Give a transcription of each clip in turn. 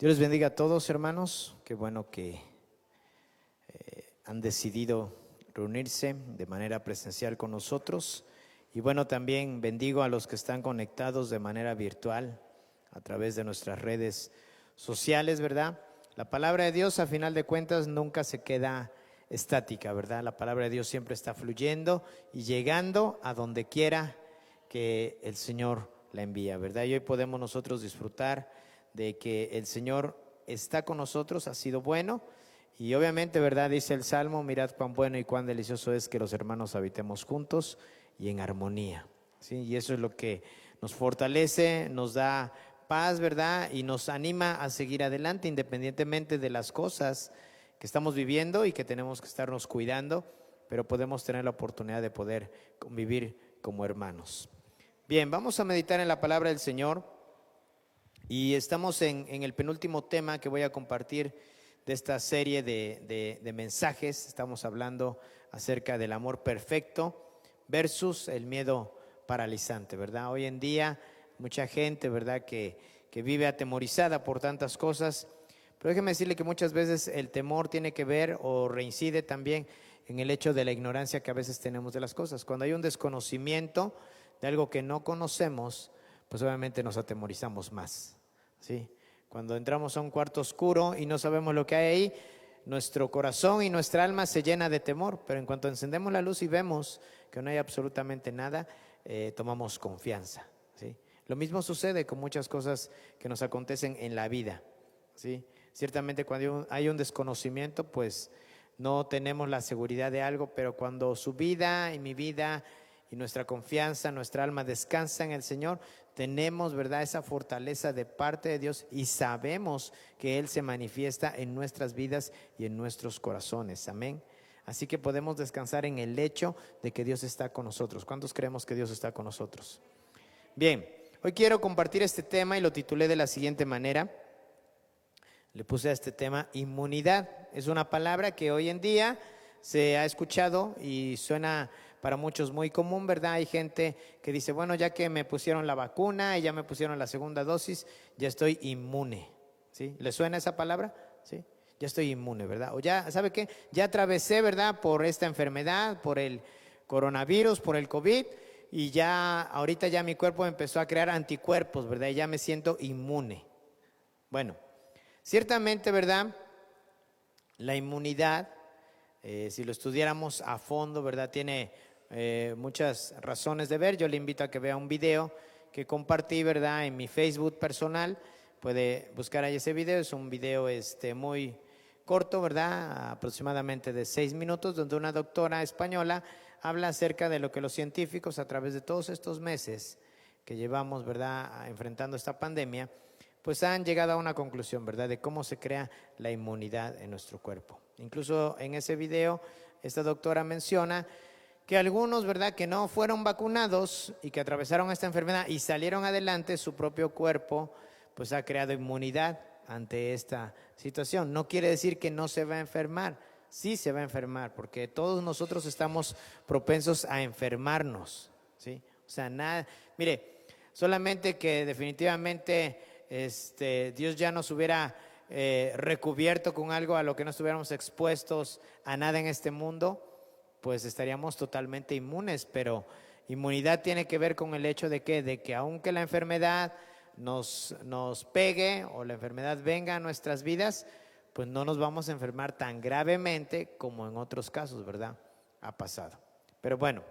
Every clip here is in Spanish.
Dios les bendiga a todos, hermanos. Qué bueno que han decidido reunirse de manera presencial con nosotros. Y bueno, también bendigo a los que están conectados de manera virtual a través de nuestras redes sociales, ¿verdad? La palabra de Dios, a final de cuentas, nunca se queda estática, ¿verdad? La palabra de Dios siempre está fluyendo y llegando a donde quiera que el Señor la envía, ¿verdad? Y hoy podemos nosotros disfrutar de que el Señor está con nosotros, ha sido bueno. Y obviamente, ¿verdad? Dice el Salmo, mirad cuán bueno y cuán delicioso es que los hermanos habitemos juntos y en armonía, ¿sí? Y eso es lo que nos fortalece, nos da paz, ¿verdad? Y nos anima a seguir adelante independientemente de las cosas que estamos viviendo y que tenemos que estarnos cuidando, pero podemos tener la oportunidad de poder convivir como hermanos. Bien, vamos a meditar en la palabra del Señor y estamos en el penúltimo tema que voy a compartir de esta serie de mensajes. Estamos hablando acerca del amor perfecto versus el miedo paralizante, ¿verdad? Hoy en día mucha gente, ¿verdad?, que vive atemorizada por tantas cosas, pero déjeme decirle que muchas veces el temor tiene que ver o reincide también en el hecho de la ignorancia que a veces tenemos de las cosas. Cuando hay un desconocimiento de algo que no conocemos, pues obviamente nos atemorizamos más, ¿sí? Cuando entramos a un cuarto oscuro y no sabemos lo que hay ahí, nuestro corazón y nuestra alma se llena de temor, pero en cuanto encendemos la luz y vemos que no hay absolutamente nada, tomamos confianza, ¿sí? Lo mismo sucede con muchas cosas que nos acontecen en la vida, ¿sí? Ciertamente cuando hay un desconocimiento, pues no tenemos la seguridad de algo, pero cuando su vida y mi vida y nuestra confianza, nuestra alma descansa en el Señor, tenemos, ¿verdad?, esa fortaleza de parte de Dios y sabemos que Él se manifiesta en nuestras vidas y en nuestros corazones. Amén. Así que podemos descansar en el hecho de que Dios está con nosotros. ¿Cuántos creemos que Dios está con nosotros? Bien, hoy quiero compartir este tema y lo titulé de la siguiente manera. Le puse a este tema inmunidad. Es una palabra que hoy en día se ha escuchado y suena para muchos muy común, ¿verdad? Hay gente que dice, bueno, ya que me pusieron la vacuna y ya me pusieron la segunda dosis, ya estoy inmune, ¿sí? ¿Le suena esa palabra? ¿Sí? Ya estoy inmune, ¿verdad? O ya, ¿sabe qué? Ya atravesé, ¿verdad?, por esta enfermedad, por el coronavirus, por el COVID, y ya ahorita ya mi cuerpo empezó a crear anticuerpos, ¿verdad? Y ya me siento inmune. Bueno, ciertamente, ¿verdad?, la inmunidad, si lo estudiáramos a fondo, ¿verdad?, tiene muchas razones de ver. Yo le invito a que vea un video que compartí, ¿verdad?, en mi Facebook personal. Puede buscar ahí ese video. Es un video muy corto, ¿verdad?, aproximadamente de 6 minutos, donde una doctora española habla acerca de lo que los científicos, a través de todos estos meses que llevamos, ¿verdad?, enfrentando esta pandemia, pues han llegado a una conclusión, ¿verdad?, de cómo se crea la inmunidad en nuestro cuerpo. Incluso en ese video, esta doctora menciona que algunos, ¿verdad?, que no fueron vacunados y que atravesaron esta enfermedad y salieron adelante, su propio cuerpo pues ha creado inmunidad ante esta situación. No quiere decir que no se va a enfermar, sí se va a enfermar, porque todos nosotros estamos propensos a enfermarnos, ¿sí? O sea, nada, mire, solamente que definitivamente Dios ya nos hubiera recubierto con algo a lo que no estuviéramos expuestos a nada en este mundo, pues estaríamos totalmente inmunes. Pero inmunidad tiene que ver con el hecho de que aunque la enfermedad nos pegue o la enfermedad venga a nuestras vidas, pues no nos vamos a enfermar tan gravemente como en otros casos, ¿verdad?, ha pasado. Pero bueno,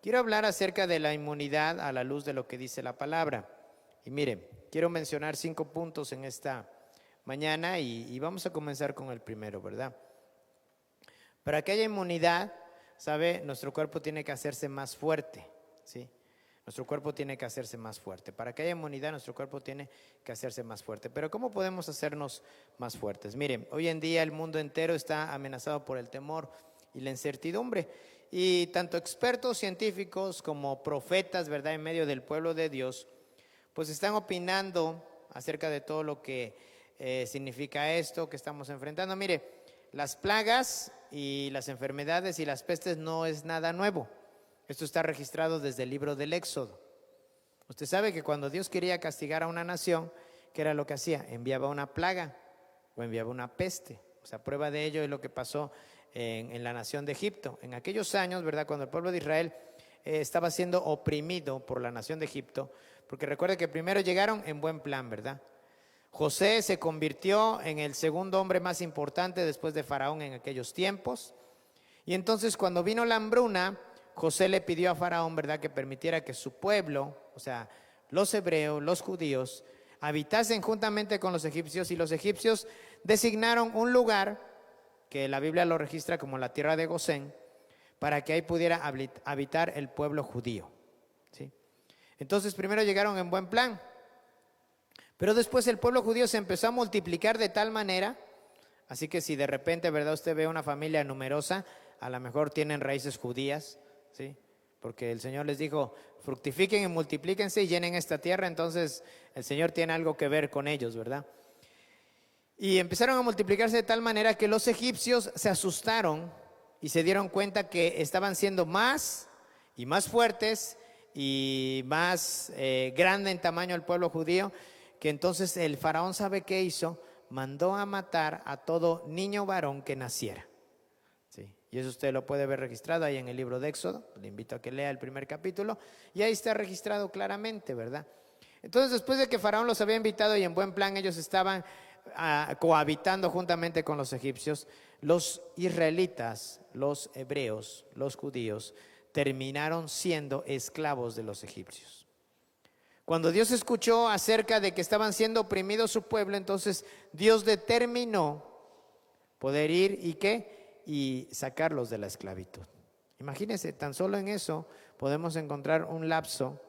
quiero hablar acerca de la inmunidad a la luz de lo que dice la palabra. Y mire, quiero mencionar 5 puntos en esta mañana y vamos a comenzar con el primero, ¿verdad? Para que haya inmunidad, ¿sabe?, nuestro cuerpo tiene que hacerse más fuerte, ¿sí? Nuestro cuerpo tiene que hacerse más fuerte. Para que haya inmunidad, nuestro cuerpo tiene que hacerse más fuerte. Pero ¿cómo podemos hacernos más fuertes? Miren, hoy en día el mundo entero está amenazado por el temor y la incertidumbre. Y tanto expertos científicos como profetas, ¿verdad?, en medio del pueblo de Dios, pues están opinando acerca de todo lo que significa esto que estamos enfrentando. Mire, las plagas y las enfermedades y las pestes no es nada nuevo. Esto está registrado desde el libro del Éxodo. Usted sabe que cuando Dios quería castigar a una nación, ¿qué era lo que hacía? Enviaba una plaga. o enviaba una peste. O sea, prueba de ello es lo que pasó en la nación de Egipto. En aquellos años, ¿verdad?, cuando el pueblo de Israel estaba siendo oprimido por la nación de Egipto, porque recuerde que primero llegaron en buen plan, ¿verdad? José se convirtió en el segundo hombre más importante después de Faraón en aquellos tiempos. Y entonces cuando vino la hambruna, José le pidió a Faraón, ¿verdad?, que permitiera que su pueblo, o sea, los hebreos, los judíos, habitasen juntamente con los egipcios, y los egipcios designaron un lugar que la Biblia lo registra como la tierra de Gosén, para que ahí pudiera habitar el pueblo judío, ¿sí? Entonces primero llegaron en buen plan, pero después el pueblo judío se empezó a multiplicar de tal manera, así que si de repente, ¿verdad?, usted ve una familia numerosa, a lo mejor tienen raíces judías, ¿sí? Porque el Señor les dijo, fructifiquen y multiplíquense y llenen esta tierra, entonces el Señor tiene algo que ver con ellos, ¿verdad? Y empezaron a multiplicarse de tal manera que los egipcios se asustaron y se dieron cuenta que estaban siendo más y más fuertes y más grande en tamaño el pueblo judío, que entonces el faraón, ¿sabe qué hizo? Mandó a matar a todo niño varón que naciera. Sí, y eso usted lo puede ver registrado ahí en el libro de Éxodo. Le invito a que lea el primer capítulo y ahí está registrado claramente, ¿verdad? Entonces, después de que Faraón los había invitado y en buen plan ellos estaban cohabitando juntamente con los egipcios, los israelitas, los hebreos, los judíos, terminaron siendo esclavos de los egipcios. Cuando Dios escuchó acerca de que estaban siendo oprimidos su pueblo, entonces Dios determinó poder ir y ¿qué? Y sacarlos de la esclavitud. Imagínense, tan solo en eso podemos encontrar un lapso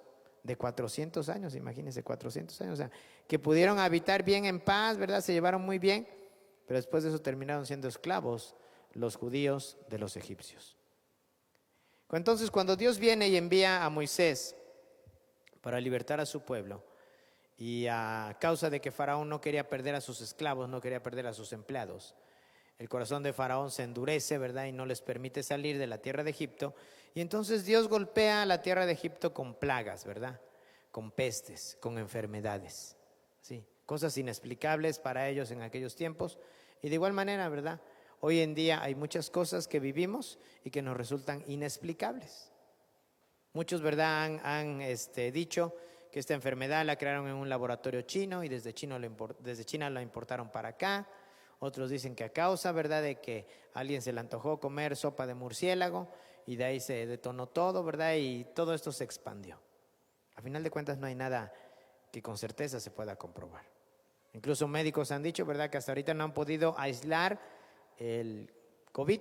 de 400 años, imagínense, 400 años, o sea, que pudieron habitar bien en paz, ¿verdad? Se llevaron muy bien, pero después de eso terminaron siendo esclavos los judíos de los egipcios. Entonces, cuando Dios viene y envía a Moisés para libertar a su pueblo, y a causa de que Faraón no quería perder a sus esclavos, no quería perder a sus empleados, el corazón de Faraón se endurece, ¿verdad? Y no les permite salir de la tierra de Egipto. Y entonces Dios golpea a la tierra de Egipto con plagas, ¿verdad? Con pestes, con enfermedades, ¿sí? Cosas inexplicables para ellos en aquellos tiempos. Y de igual manera, ¿verdad?, hoy en día hay muchas cosas que vivimos y que nos resultan inexplicables. Muchos, ¿verdad?, han dicho que esta enfermedad la crearon en un laboratorio chino y desde China la importaron para acá. Otros dicen que a causa, ¿verdad?, de que a alguien se le antojó comer sopa de murciélago y de ahí se detonó todo, ¿verdad?, y todo esto se expandió. A final de cuentas no hay nada que con certeza se pueda comprobar. Incluso médicos han dicho, ¿verdad?, que hasta ahorita no han podido aislar el COVID.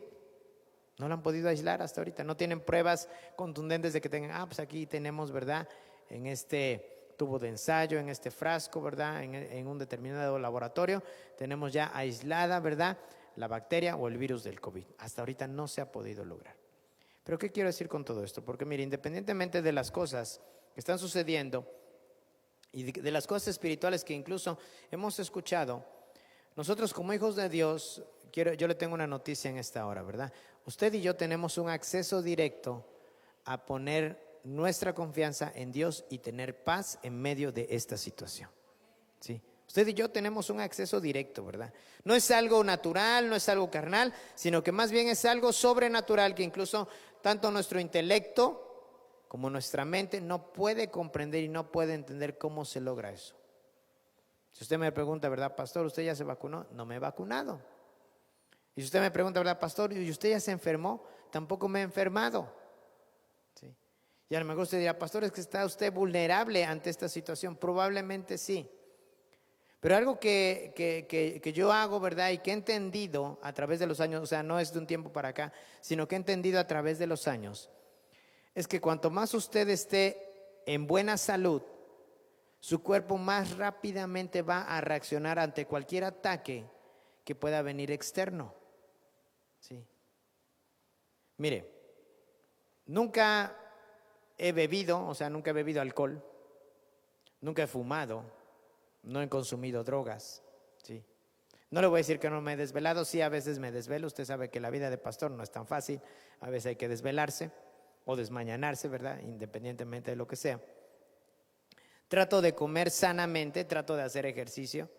No lo han podido aislar hasta ahorita. No tienen pruebas contundentes de que tengan, pues aquí tenemos, ¿verdad?, en este tubo de ensayo, en este frasco, ¿verdad?, en un determinado laboratorio, tenemos ya aislada, ¿verdad?, la bacteria o el virus del COVID. Hasta ahorita no se ha podido lograr. Pero ¿qué quiero decir con todo esto? Porque mire, independientemente de las cosas que están sucediendo y de las cosas espirituales que incluso hemos escuchado, nosotros como hijos de Dios, yo le tengo una noticia en esta hora, ¿verdad? Usted y yo tenemos un acceso directo a poner nuestra confianza en Dios y tener paz en medio de esta situación, ¿sí? Usted y yo tenemos un acceso directo, ¿verdad? No es algo natural, no es algo carnal, sino que más bien es algo sobrenatural que incluso tanto nuestro intelecto como nuestra mente no puede comprender y no puede entender cómo se logra eso. Si usted me pregunta, ¿verdad, pastor, usted ya se vacunó? No me he vacunado. Y si usted me pregunta, ¿verdad, pastor, y usted ya se enfermó? Tampoco me he enfermado. ¿Sí? Y a lo mejor usted dirá, pastor, ¿es que está usted vulnerable ante esta situación? Probablemente sí. Pero algo que yo hago, ¿verdad?, y que he entendido a través de los años, o sea, no es de un tiempo para acá, sino que he entendido a través de los años, es que cuanto más usted esté en buena salud, su cuerpo más rápidamente va a reaccionar ante cualquier ataque que pueda venir externo. ¿Sí? Mire, nunca he bebido, o sea, nunca he bebido alcohol, nunca he fumado, no he consumido drogas, ¿sí? No le voy a decir que no me he desvelado, sí, a veces me desvelo, usted sabe que la vida de pastor no es tan fácil, a veces hay que desvelarse o desmañanarse, ¿verdad?, independientemente de lo que sea. Trato de comer sanamente, trato de hacer ejercicio,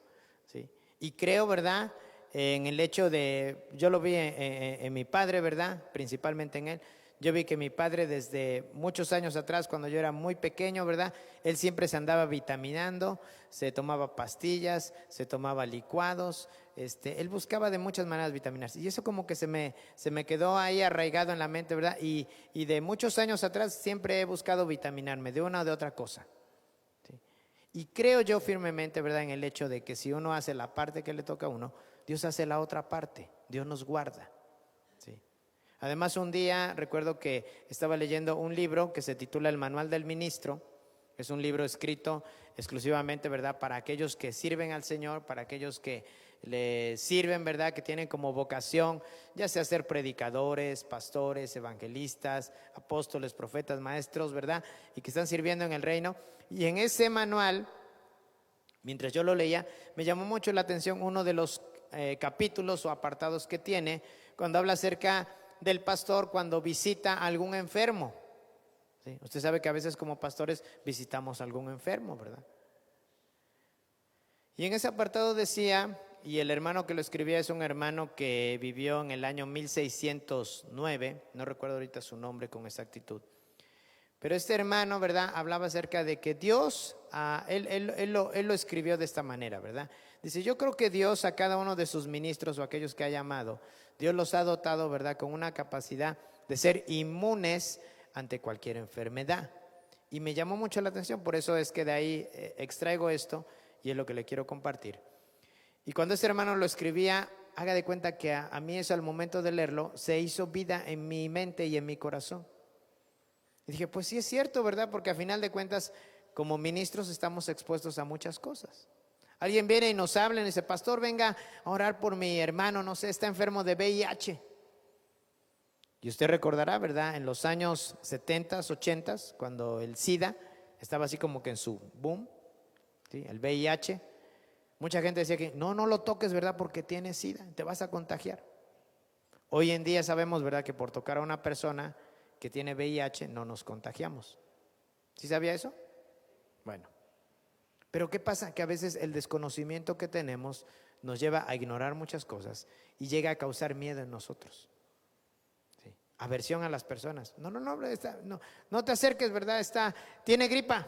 ¿sí? Y creo, ¿verdad?, en el hecho de, yo lo vi en mi padre, ¿verdad?, principalmente en él. Yo vi que mi padre desde muchos años atrás, cuando yo era muy pequeño, ¿verdad?, él siempre se andaba vitaminando, se tomaba pastillas, se tomaba licuados, él buscaba de muchas maneras vitaminarse. Y eso como que se me quedó ahí arraigado en la mente, ¿verdad? Y de muchos años atrás siempre he buscado vitaminarme de una o de otra cosa. ¿Sí? Y creo yo firmemente, ¿verdad?, en el hecho de que si uno hace la parte que le toca a uno, Dios hace la otra parte, Dios nos guarda. ¿Sí? Además, un día recuerdo que estaba leyendo un libro que se titula El Manual del Ministro. Es un libro escrito exclusivamente, ¿verdad?, para aquellos que sirven al Señor, para aquellos que le sirven, ¿verdad?, que tienen como vocación, ya sea ser predicadores, pastores, evangelistas, apóstoles, profetas, maestros, ¿verdad?, y que están sirviendo en el reino. Y en ese manual, mientras yo lo leía, me llamó mucho la atención uno de los capítulos o apartados que tiene, cuando habla acerca del pastor cuando visita a algún enfermo. ¿Sí? Usted sabe que a veces como pastores visitamos a algún enfermo, ¿verdad? Y en ese apartado decía, y el hermano que lo escribía es un hermano que vivió en el año 1609, no recuerdo ahorita su nombre con exactitud, pero este hermano, ¿verdad?, hablaba acerca de que Dios, él lo escribió de esta manera, ¿verdad? Dice, yo creo que Dios a cada uno de sus ministros o aquellos que ha llamado, Dios los ha dotado, ¿verdad?, con una capacidad de ser inmunes ante cualquier enfermedad. Y me llamó mucho la atención, por eso es que de ahí extraigo esto y es lo que le quiero compartir. Y cuando este hermano lo escribía, haga de cuenta que a mí eso al momento de leerlo se hizo vida en mi mente y en mi corazón. Y dije, pues sí es cierto, ¿verdad? Porque a final de cuentas, como ministros estamos expuestos a muchas cosas. Alguien viene y nos habla y dice, pastor, venga a orar por mi hermano, no sé, está enfermo de VIH. Y usted recordará, ¿verdad?, en los años 70, 80, cuando el SIDA estaba así como que en su boom, ¿sí?, el VIH. Mucha gente decía que no lo toques, ¿verdad?, porque tienes SIDA, te vas a contagiar. Hoy en día sabemos, ¿verdad?, que por tocar a una persona que tiene VIH no nos contagiamos. ¿Sí sabía eso? Bueno, pero ¿qué pasa? Que a veces el desconocimiento que tenemos nos lleva a ignorar muchas cosas y llega a causar miedo en nosotros. ¿Sí? Aversión a las personas. No te acerques, ¿verdad? Tiene gripa.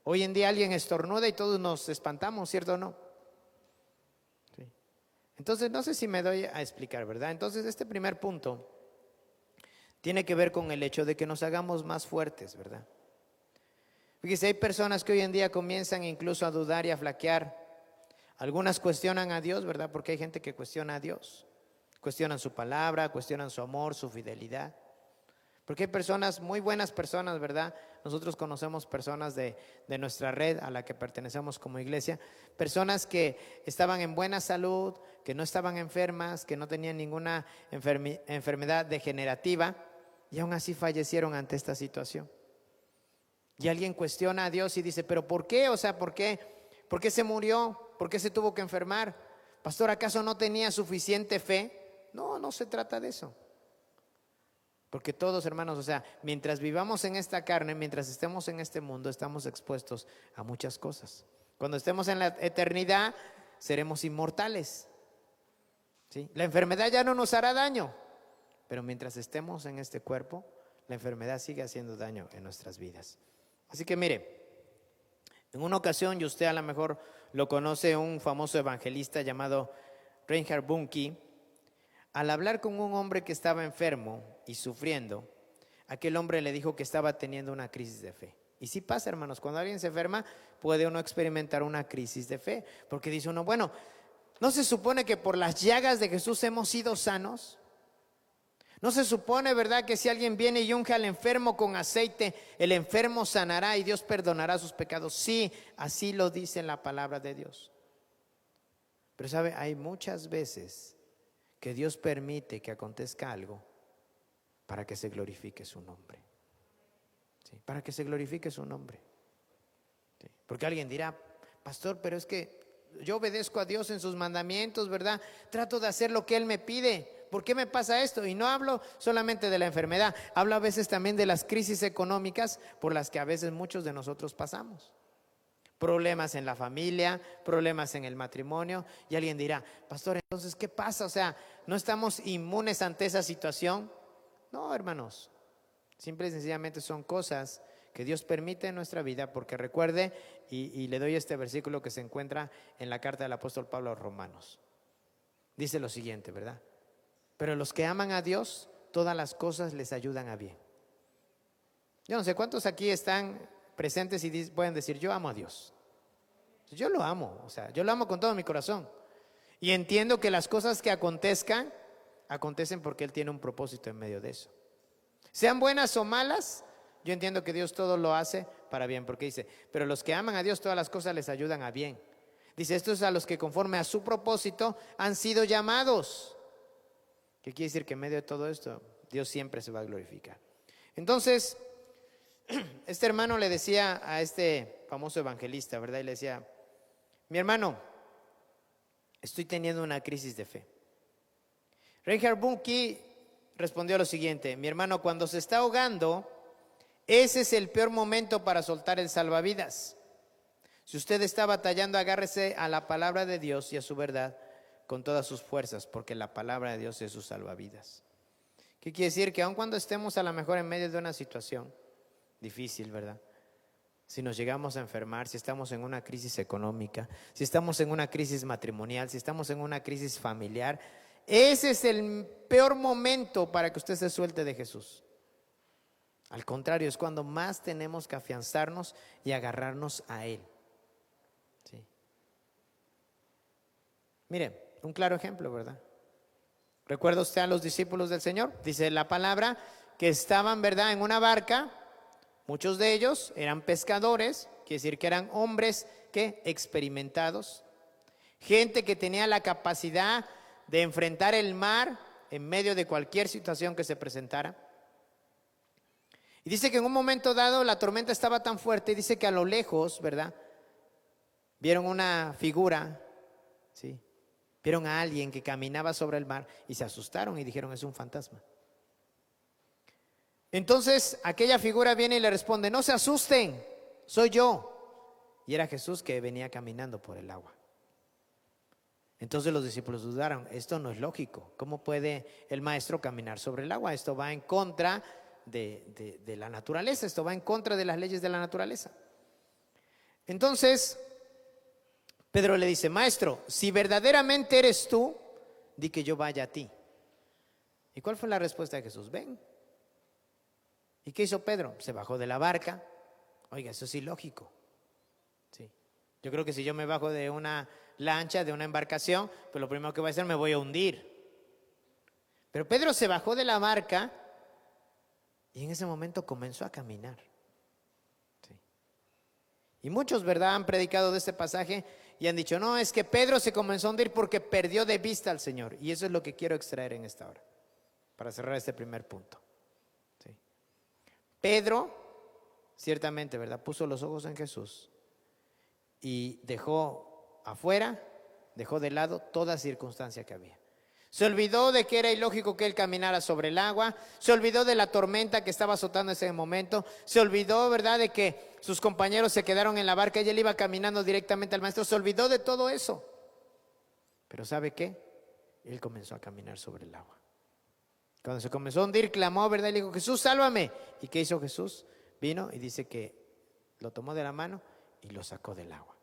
Hoy en día alguien estornuda y todos nos espantamos, ¿cierto o no? ¿Sí? Entonces, no sé si me doy a explicar, ¿verdad? Entonces, este primer punto tiene que ver con el hecho de que nos hagamos más fuertes, ¿verdad? Fíjese, hay personas que hoy en día comienzan incluso a dudar y a flaquear. Algunas cuestionan a Dios, ¿verdad? Porque hay gente que cuestiona a Dios. Cuestionan su palabra, cuestionan su amor, su fidelidad. Porque hay personas, muy buenas personas, ¿verdad? Nosotros conocemos personas de nuestra red a la que pertenecemos como iglesia, personas que estaban en buena salud, que no estaban enfermas, que no tenían ninguna enfermedad degenerativa y aún así fallecieron ante esta situación. Y alguien cuestiona a Dios y dice, ¿pero por qué? O sea, ¿por qué se murió? ¿Por qué se tuvo que enfermar? Pastor, ¿acaso no tenía suficiente fe? No se trata de eso. Porque todos, hermanos, o sea, mientras vivamos en esta carne, mientras estemos en este mundo, estamos expuestos a muchas cosas. Cuando estemos en la eternidad, seremos inmortales. ¿Sí? La enfermedad ya no nos hará daño, pero mientras estemos en este cuerpo, la enfermedad sigue haciendo daño en nuestras vidas. Así que mire, en una ocasión, y usted a lo mejor lo conoce, un famoso evangelista llamado Reinhard Bonnke, al hablar con un hombre que estaba enfermo y sufriendo, aquel hombre le dijo que estaba teniendo una crisis de fe. Y sí pasa, hermanos, cuando alguien se enferma puede uno experimentar una crisis de fe, porque dice uno, bueno, ¿no se supone que por las llagas de Jesús hemos sido sanos? ¿No se supone, verdad, que si alguien viene y unge al enfermo con aceite, el enfermo sanará y Dios perdonará sus pecados? Sí, así lo dice la palabra de Dios. Pero sabe, hay muchas veces que Dios permite que acontezca algo para que se glorifique su nombre. ¿Sí? Para que se glorifique su nombre. ¿Sí? Porque alguien dirá, pastor, pero es que yo obedezco a Dios en sus mandamientos, ¿verdad? Trato de hacer lo que Él me pide. ¿Por qué me pasa esto? Y no hablo solamente de la enfermedad, hablo a veces también de las crisis económicas por las que a veces muchos de nosotros pasamos. Problemas en la familia, problemas en el matrimonio. Y alguien dirá, pastor, entonces, ¿qué pasa? O sea, ¿no estamos inmunes ante esa situación? No, hermanos. Simple y sencillamente son cosas que Dios permite en nuestra vida, porque recuerde, y le doy este versículo que se encuentra en la carta del apóstol Pablo a los Romanos. Dice lo siguiente, ¿verdad? Pero los que aman a Dios, todas las cosas les ayudan a bien. Yo no sé cuántos aquí están presentes y pueden decir, yo amo a Dios. Yo lo amo, o sea, yo lo amo con todo mi corazón. Y entiendo que las cosas que acontezcan, acontecen porque Él tiene un propósito en medio de eso. Sean buenas o malas, yo entiendo que Dios todo lo hace para bien, porque dice, pero los que aman a Dios, todas las cosas les ayudan a bien. Dice, estos a los que conforme a su propósito han sido llamados. ¿Qué quiere decir? Que en medio de todo esto, Dios siempre se va a glorificar. Entonces, este hermano le decía a este famoso evangelista, ¿verdad? Y le decía, mi hermano, estoy teniendo una crisis de fe. Reinhard Bonnke respondió lo siguiente, mi hermano, cuando se está ahogando, ese es el peor momento para soltar el salvavidas. Si usted está batallando, agárrese a la palabra de Dios y a su verdad con todas sus fuerzas, porque la palabra de Dios es su salvavidas. ¿Qué quiere decir? Que aun cuando estemos a lo mejor en medio de una situación difícil, ¿verdad? Si nos llegamos a enfermar, si estamos en una crisis económica, si estamos en una crisis matrimonial, si estamos en una crisis familiar, ese es el peor momento para que usted se suelte de Jesús. Al contrario, es cuando más tenemos que afianzarnos y agarrarnos a Él. ¿Sí? Mire, un claro ejemplo, ¿verdad? ¿Recuerda usted a los discípulos del Señor? Dice la palabra que estaban, ¿verdad?, en una barca. Muchos de ellos eran pescadores, quiere decir que eran hombres que experimentados, gente que tenía la capacidad de enfrentar el mar en medio de cualquier situación que se presentara. Y dice que en un momento dado la tormenta estaba tan fuerte, y dice que a lo lejos, ¿verdad?, vieron una figura, ¿sí? Vieron a alguien que caminaba sobre el mar y se asustaron y dijeron, es un fantasma. Entonces aquella figura viene y le responde, no se asusten, soy yo. Y era Jesús que venía caminando por el agua. Entonces los discípulos dudaron, esto no es lógico, ¿cómo puede el maestro caminar sobre el agua? Esto va en contra de la naturaleza, esto va en contra de las leyes de la naturaleza. Entonces Pedro le dice, maestro, si verdaderamente eres tú, di que yo vaya a ti. ¿Y cuál fue la respuesta de Jesús? Ven. ¿Y qué hizo Pedro? Se bajó de la barca. Oiga, eso es ilógico. Sí. Yo creo que si yo me bajo de una lancha, de una embarcación, pues lo primero que voy a hacer me voy a hundir. Pero Pedro se bajó de la barca y en ese momento comenzó a caminar. Sí. Y muchos, ¿verdad?, han predicado de este pasaje y han dicho, no, es que Pedro se comenzó a hundir porque perdió de vista al Señor. Y eso es lo que quiero extraer en esta hora, para cerrar este primer punto. Sí. Pedro, ciertamente, ¿verdad?, puso los ojos en Jesús y dejó afuera, dejó de lado toda circunstancia que había. Se olvidó de que era ilógico que él caminara sobre el agua, se olvidó de la tormenta que estaba azotando en ese momento, se olvidó, ¿verdad?, de que sus compañeros se quedaron en la barca y él iba caminando directamente al maestro, se olvidó de todo eso. Pero ¿sabe qué? Él comenzó a caminar sobre el agua. Cuando se comenzó a hundir, clamó, ¿verdad?, y le dijo, Jesús, sálvame. ¿Y qué hizo Jesús? Vino y dice que lo tomó de la mano y lo sacó del agua.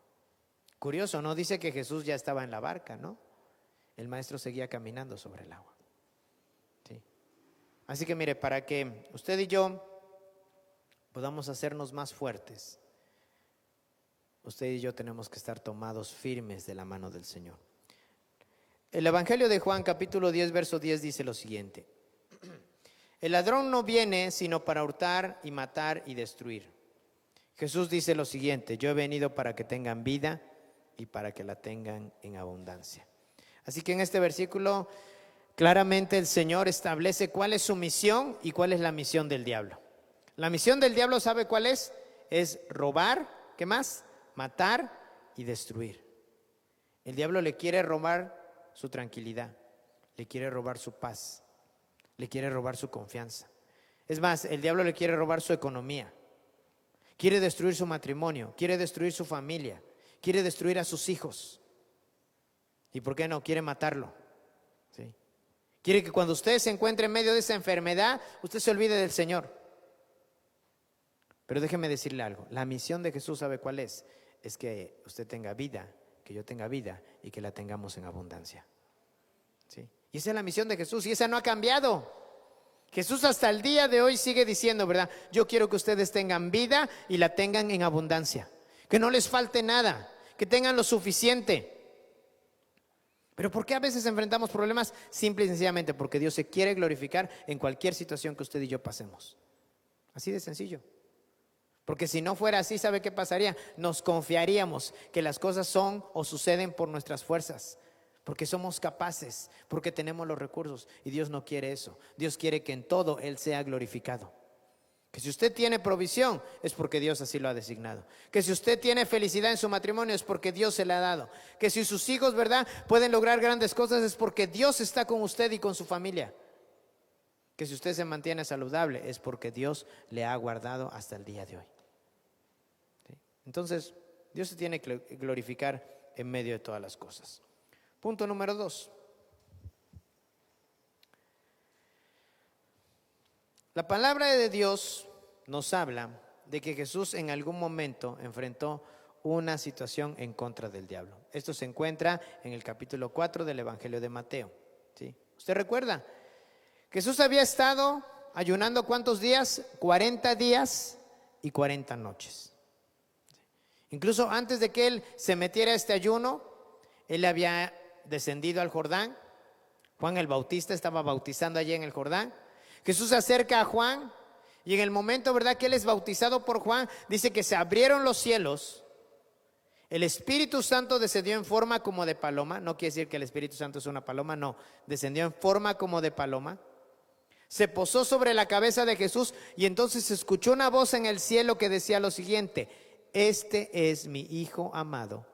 Curioso, no dice que Jesús ya estaba en la barca, ¿no? El maestro seguía caminando sobre el agua. ¿Sí? Así que mire, para que usted y yo podamos hacernos más fuertes, usted y yo tenemos que estar tomados firmes de la mano del Señor. El Evangelio de Juan, capítulo 10, verso 10 dice lo siguiente: el ladrón no viene sino para hurtar y matar y destruir. Jesús dice lo siguiente: yo he venido para que tengan vida y para que la tengan en abundancia. Así que en este versículo claramente el Señor establece cuál es su misión y cuál es la misión del diablo. La misión del diablo, ¿sabe cuál es? Es robar, ¿qué más? Matar y destruir. El diablo le quiere robar su tranquilidad, le quiere robar su paz, le quiere robar su confianza. Es más, el diablo le quiere robar su economía. Quiere destruir su matrimonio, quiere destruir su familia, quiere destruir a sus hijos. ¿Y por qué no? Quiere matarlo. ¿Sí? Quiere que cuando usted se encuentre en medio de esa enfermedad, usted se olvide del Señor. Pero déjeme decirle algo, la misión de Jesús, ¿sabe cuál es? Es que usted tenga vida, que yo tenga vida y que la tengamos en abundancia. ¿Sí? Y esa es la misión de Jesús y esa no ha cambiado. Jesús hasta el día de hoy sigue diciendo, ¿verdad? Yo quiero que ustedes tengan vida y la tengan en abundancia. Que no les falte nada, que tengan lo suficiente. Pero ¿por qué a veces enfrentamos problemas? Simple y sencillamente porque Dios se quiere glorificar en cualquier situación que usted y yo pasemos. Así de sencillo. Porque si no fuera así, ¿sabe qué pasaría? Nos confiaríamos que las cosas son o suceden por nuestras fuerzas, porque somos capaces, porque tenemos los recursos. Y Dios no quiere eso. Dios quiere que en todo Él sea glorificado. Que si usted tiene provisión es porque Dios así lo ha designado. Que si usted tiene felicidad en su matrimonio es porque Dios se la ha dado. Que si sus hijos, ¿verdad?, pueden lograr grandes cosas es porque Dios está con usted y con su familia. Que si usted se mantiene saludable es porque Dios le ha guardado hasta el día de hoy. ¿Sí? Entonces, Dios se tiene que glorificar en medio de todas las cosas. Punto número 2. La palabra de Dios nos habla de que Jesús en algún momento enfrentó una situación en contra del diablo. Esto se encuentra en el capítulo 4 del Evangelio de Mateo. ¿Sí? ¿Usted recuerda? Jesús había estado ayunando ¿cuántos días? 40 días y 40 noches. Incluso antes de que Él se metiera a este ayuno, Él había descendido al Jordán. Juan el Bautista estaba bautizando allí en el Jordán. Jesús se acerca a Juan y en el momento, ¿verdad?, que Él es bautizado por Juan, dice que se abrieron los cielos. El Espíritu Santo descendió en forma como de paloma. No quiere decir que el Espíritu Santo es una paloma, no. Descendió en forma como de paloma. Se posó sobre la cabeza de Jesús y entonces se escuchó una voz en el cielo que decía lo siguiente: este es mi Hijo amado,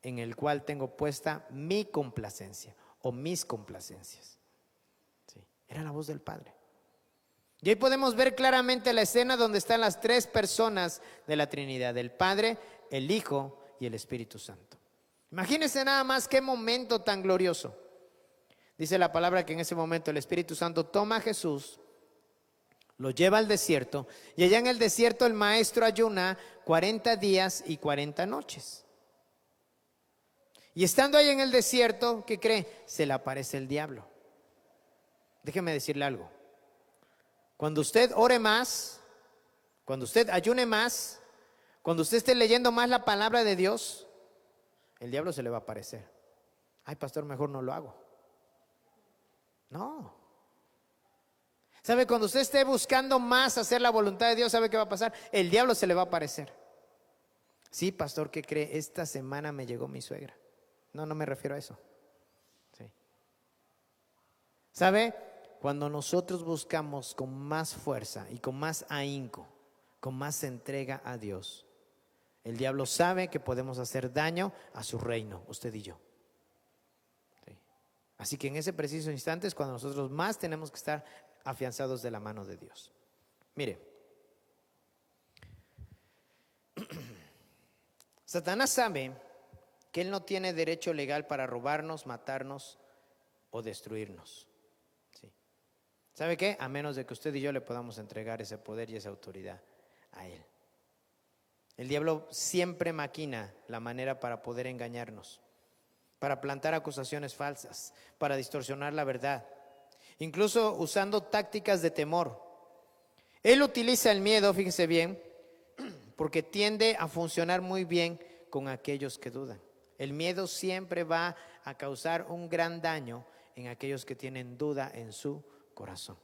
en el cual tengo puesta mi complacencia o mis complacencias. Sí, era la voz del Padre. Y ahí podemos ver claramente la escena donde están las tres personas de la Trinidad: el Padre, el Hijo y el Espíritu Santo. Imagínense nada más qué momento tan glorioso. Dice la palabra que en ese momento el Espíritu Santo toma a Jesús, lo lleva al desierto y allá en el desierto el maestro ayuna 40 días y 40 noches. Y estando ahí en el desierto, ¿qué cree? Se le aparece el diablo. Déjeme decirle algo. Cuando usted ore más, cuando usted ayune más, cuando usted esté leyendo más la palabra de Dios, el diablo se le va a aparecer. Ay, pastor, mejor no lo hago. No. ¿Sabe? Cuando usted esté buscando más hacer la voluntad de Dios, ¿sabe qué va a pasar? El diablo se le va a aparecer. Sí, pastor, ¿qué cree? Esta semana me llegó mi suegra. No me refiero a eso. Sí. ¿Sabe? Cuando nosotros buscamos con más fuerza y con más ahínco, con más entrega a Dios, el diablo sabe que podemos hacer daño a su reino, usted y yo. Sí. Así que en ese preciso instante es cuando nosotros más tenemos que estar afianzados de la mano de Dios. Mire, Satanás sabe que él no tiene derecho legal para robarnos, matarnos o destruirnos. ¿Sí? ¿Sabe qué? A menos de que usted y yo le podamos entregar ese poder y esa autoridad a él. El diablo siempre maquina la manera para poder engañarnos, para plantar acusaciones falsas, para distorsionar la verdad, incluso usando tácticas de temor. Él utiliza el miedo, fíjese bien, porque tiende a funcionar muy bien con aquellos que dudan. El miedo siempre va a causar un gran daño en aquellos que tienen duda en su corazón.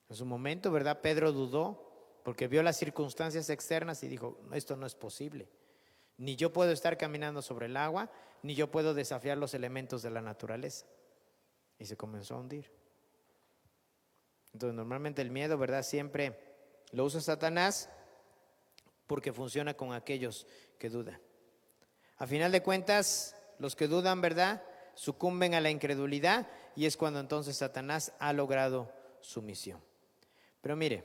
En su momento, ¿verdad? Pedro dudó porque vio las circunstancias externas y dijo: esto no es posible. Ni yo puedo estar caminando sobre el agua, ni yo puedo desafiar los elementos de la naturaleza. Y se comenzó a hundir. Entonces, normalmente el miedo, ¿verdad?, siempre lo usa Satanás porque funciona con aquellos que dudan. A final de cuentas, los que dudan, ¿verdad?, sucumben a la incredulidad y es cuando entonces Satanás ha logrado su misión. Pero mire,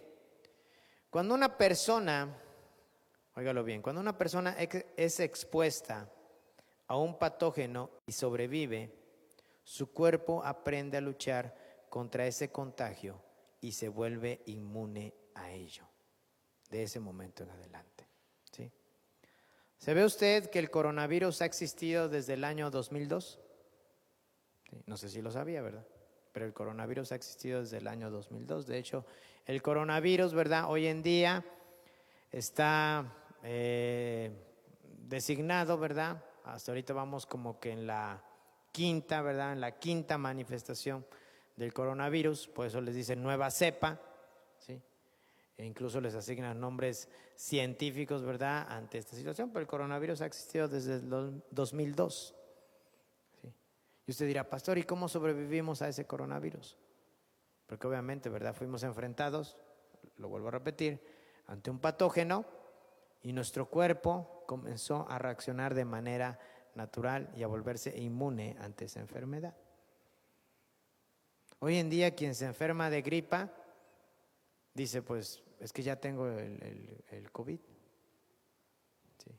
cuando una persona Óigalo bien, cuando una persona es expuesta a un patógeno y sobrevive, su cuerpo aprende a luchar contra ese contagio y se vuelve inmune a ello, de ese momento en adelante. ¿Sí? ¿Se usted que el coronavirus ha existido desde el año 2002? Sí, no sé si lo sabía, ¿verdad? Pero el coronavirus ha existido desde el año 2002. De hecho, el coronavirus, ¿verdad? Hoy en día está designado, ¿verdad? Hasta ahorita vamos como que en la quinta, ¿verdad? En la quinta manifestación del coronavirus, por eso les dicen nueva cepa, ¿sí? E incluso les asignan nombres científicos, ¿verdad? Ante esta situación, pero el coronavirus ha existido desde el 2002. ¿Sí? Y usted dirá, pastor, ¿y cómo sobrevivimos a ese coronavirus? Porque obviamente, ¿verdad? Fuimos enfrentados, lo vuelvo a repetir, ante un patógeno y nuestro cuerpo comenzó a reaccionar de manera natural y a volverse inmune ante esa enfermedad. Hoy en día quien se enferma de gripa dice, pues es que ya tengo el COVID. Sí.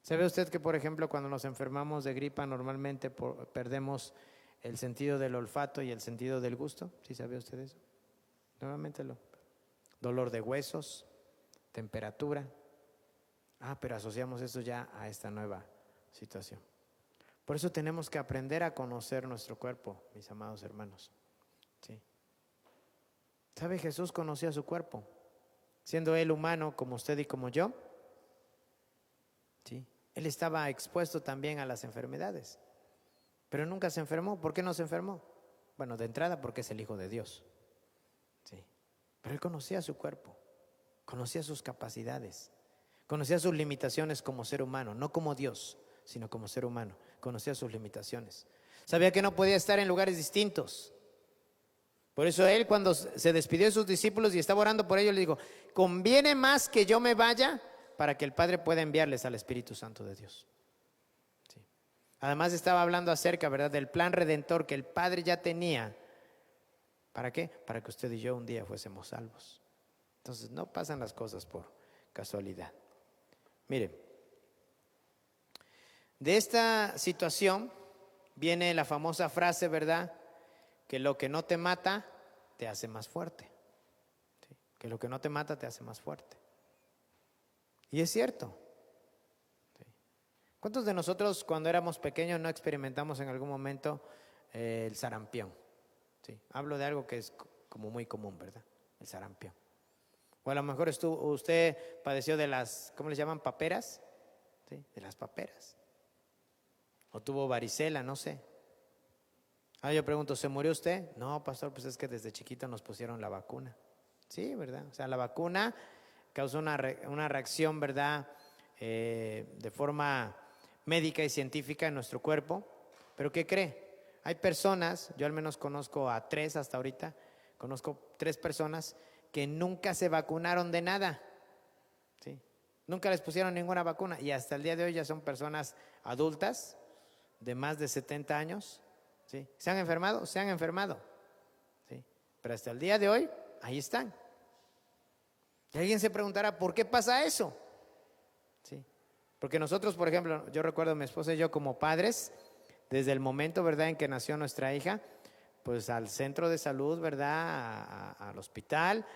¿Sabe usted que, por ejemplo, cuando nos enfermamos de gripa normalmente perdemos el sentido del olfato y el sentido del gusto? ¿Sí sabe usted eso? Normalmente dolor de huesos, temperatura. Pero asociamos eso ya a esta nueva situación. Por eso tenemos que aprender a conocer nuestro cuerpo, mis amados hermanos. ¿Sí? ¿Sabe? Jesús conocía su cuerpo, siendo él humano como usted y como yo. ¿Sí? Él estaba expuesto también a las enfermedades, pero nunca se enfermó. ¿Por qué no se enfermó? Bueno, de entrada porque es el Hijo de Dios. ¿Sí? Pero él conocía su cuerpo, conocía sus capacidades, conocía sus limitaciones como ser humano, no como Dios, sino como ser humano. Conocía sus limitaciones. Sabía que no podía estar en lugares distintos. Por eso él, cuando se despidió de sus discípulos y estaba orando por ellos, le dijo, conviene más que yo me vaya para que el Padre pueda enviarles al Espíritu Santo de Dios. Sí. Además estaba hablando acerca, ¿verdad?, del plan redentor que el Padre ya tenía. ¿Para qué? Para que usted y yo un día fuésemos salvos. Entonces no pasan las cosas por casualidad. Mire, de esta situación viene la famosa frase, ¿verdad?, que lo que no te mata te hace más fuerte. ¿Sí? Que lo que no te mata te hace más fuerte. Y es cierto. ¿Sí? ¿Cuántos de nosotros cuando éramos pequeños no experimentamos en algún momento el sarampión? ¿Sí? Hablo de algo que es como muy común, ¿verdad? El sarampión. O a lo mejor usted padeció de las, ¿cómo les llaman? Paperas. ¿Sí? De las paperas. O tuvo varicela, no sé. Yo pregunto, ¿se murió usted? No, pastor, pues es que desde chiquito nos pusieron la vacuna. Sí, ¿verdad? O sea, la vacuna causa una reacción, ¿verdad?, de forma médica y científica en nuestro cuerpo. ¿Pero qué cree? Hay personas, yo al menos conozco a 3 hasta ahorita, conozco 3 personas que nunca se vacunaron de nada. ¿Sí? Nunca les pusieron ninguna vacuna y hasta el día de hoy ya son personas adultas de más de 70 años. ¿Sí? ¿Se han enfermado? Se han enfermado. ¿Sí? Pero hasta el día de hoy, ahí están. Y alguien se preguntará, ¿por qué pasa eso? ¿Sí? Porque nosotros, por ejemplo, yo recuerdo a mi esposa y yo como padres, desde el momento, ¿verdad?, en que nació nuestra hija, pues al centro de salud, ¿verdad?, al hospital,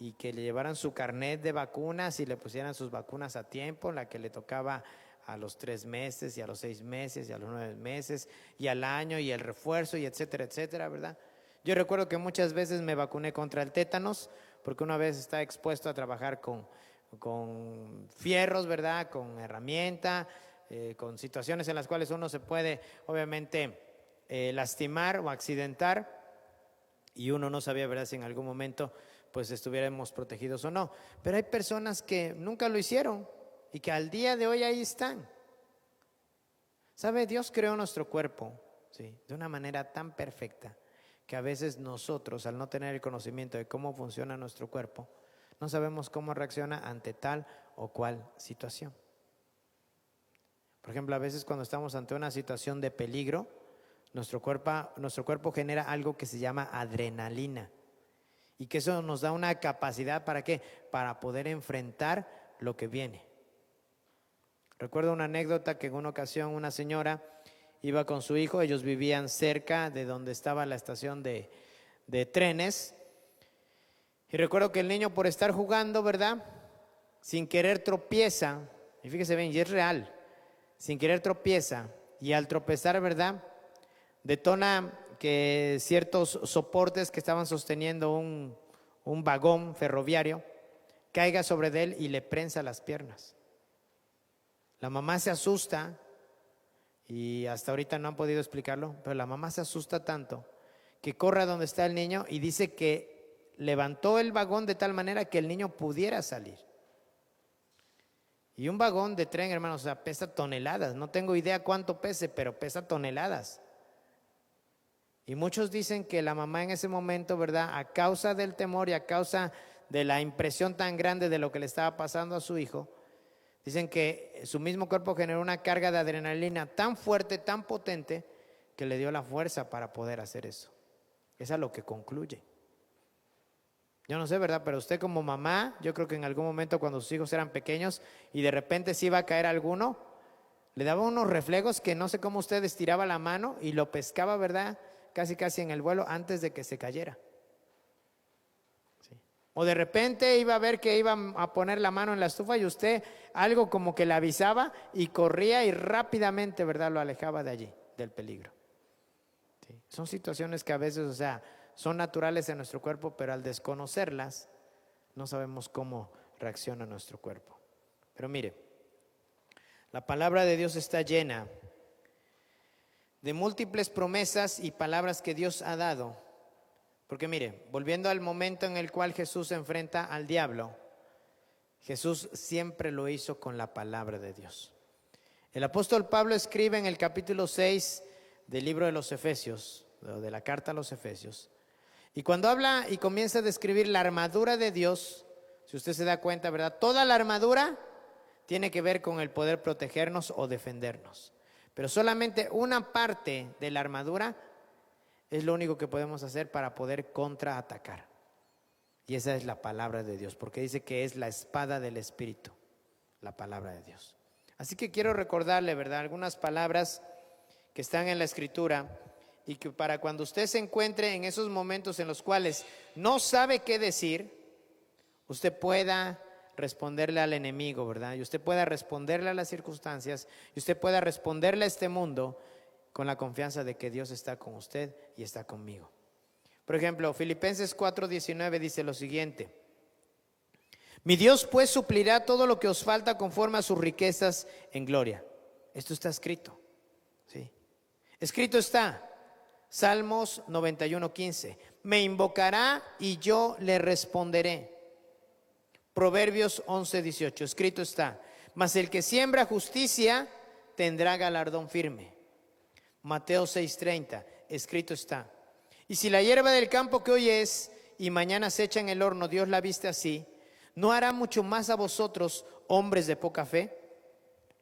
y que le llevaran su carnet de vacunas y le pusieran sus vacunas a tiempo, la que le tocaba a los 3 meses y a los 6 meses y a los 9 meses y al año y el refuerzo y etcétera, etcétera, ¿verdad? Yo recuerdo que muchas veces me vacuné contra el tétanos porque una vez está expuesto a trabajar con fierros, ¿verdad?, con herramienta, con situaciones en las cuales uno se puede obviamente lastimar o accidentar y uno no sabía, ¿verdad?, si en algún momento pues estuviéramos protegidos o no. Pero hay personas que nunca lo hicieron y que al día de hoy ahí están. ¿Sabe? Dios creó nuestro cuerpo, ¿sí?, de una manera tan perfecta que a veces nosotros, al no tener el conocimiento de cómo funciona nuestro cuerpo, no sabemos cómo reacciona ante tal o cual situación. Por ejemplo, a veces cuando estamos ante una situación de peligro, nuestro cuerpo genera algo que se llama adrenalina. Y que eso nos da una capacidad, ¿para qué? Para poder enfrentar lo que viene. Recuerdo una anécdota que en una ocasión una señora iba con su hijo, ellos vivían cerca de donde estaba la estación de trenes, y recuerdo que el niño, por estar jugando, ¿verdad?, sin querer tropieza, y fíjese bien, y es real, sin querer tropieza, y al tropezar, ¿verdad?, detona que ciertos soportes que estaban sosteniendo un vagón ferroviario caiga sobre de él y le prensa las piernas. La mamá se asusta, y hasta ahorita no han podido explicarlo, pero la mamá se asusta tanto que corre a donde está el niño y dice que levantó el vagón de tal manera que el niño pudiera salir. Y un vagón de tren, hermanos, o sea, pesa toneladas. No tengo idea cuánto pese, pero pesa toneladas. Y muchos dicen que la mamá en ese momento, ¿verdad?, a causa del temor y a causa de la impresión tan grande de lo que le estaba pasando a su hijo, dicen que su mismo cuerpo generó una carga de adrenalina tan fuerte, tan potente, que le dio la fuerza para poder hacer eso. Es a lo que concluye. Yo no sé, ¿verdad?, pero usted como mamá, yo creo que en algún momento cuando sus hijos eran pequeños y de repente se iba a caer alguno, le daba unos reflejos que no sé cómo usted estiraba la mano y lo pescaba, ¿verdad?, casi en el vuelo antes de que se cayera. Sí. O de repente iba a ver que iba a poner la mano en la estufa y usted algo como que le avisaba y corría y rápidamente, ¿verdad?, lo alejaba de allí, del peligro. Sí. Son situaciones que a veces, o sea, son naturales en nuestro cuerpo, pero al desconocerlas no sabemos cómo reacciona nuestro cuerpo. Pero mire, la palabra de Dios está llena de múltiples promesas y palabras que Dios ha dado. Porque mire, volviendo al momento en el cual Jesús se enfrenta al diablo, Jesús siempre lo hizo con la palabra de Dios. El apóstol Pablo escribe en el capítulo 6 del libro de los Efesios, de la carta a los Efesios, y cuando habla y comienza a describir la armadura de Dios, si usted se da cuenta, ¿verdad?, toda la armadura tiene que ver con el poder protegernos o defendernos. Pero solamente una parte de la armadura es lo único que podemos hacer para poder contraatacar. Y esa es la palabra de Dios, porque dice que es la espada del Espíritu, la palabra de Dios. Así que quiero recordarle, ¿verdad?, algunas palabras que están en la Escritura y que para cuando usted se encuentre en esos momentos en los cuales no sabe qué decir, usted pueda responderle al enemigo, ¿verdad? Y usted pueda responderle a las circunstancias y usted pueda responderle a este mundo con la confianza de que Dios está con usted y está conmigo. Por ejemplo, Filipenses 4:19 dice lo siguiente: mi Dios pues suplirá todo lo que os falta conforme a sus riquezas en gloria. Esto está escrito, ¿sí? Escrito está, Salmos 91:15, me invocará y yo le responderé. Proverbios 11:18, escrito está, mas el que siembra justicia tendrá galardón firme. Mateo 6:30, escrito está, y si la hierba del campo que hoy es y mañana se echa en el horno, Dios la viste así, ¿no hará mucho más a vosotros, hombres de poca fe?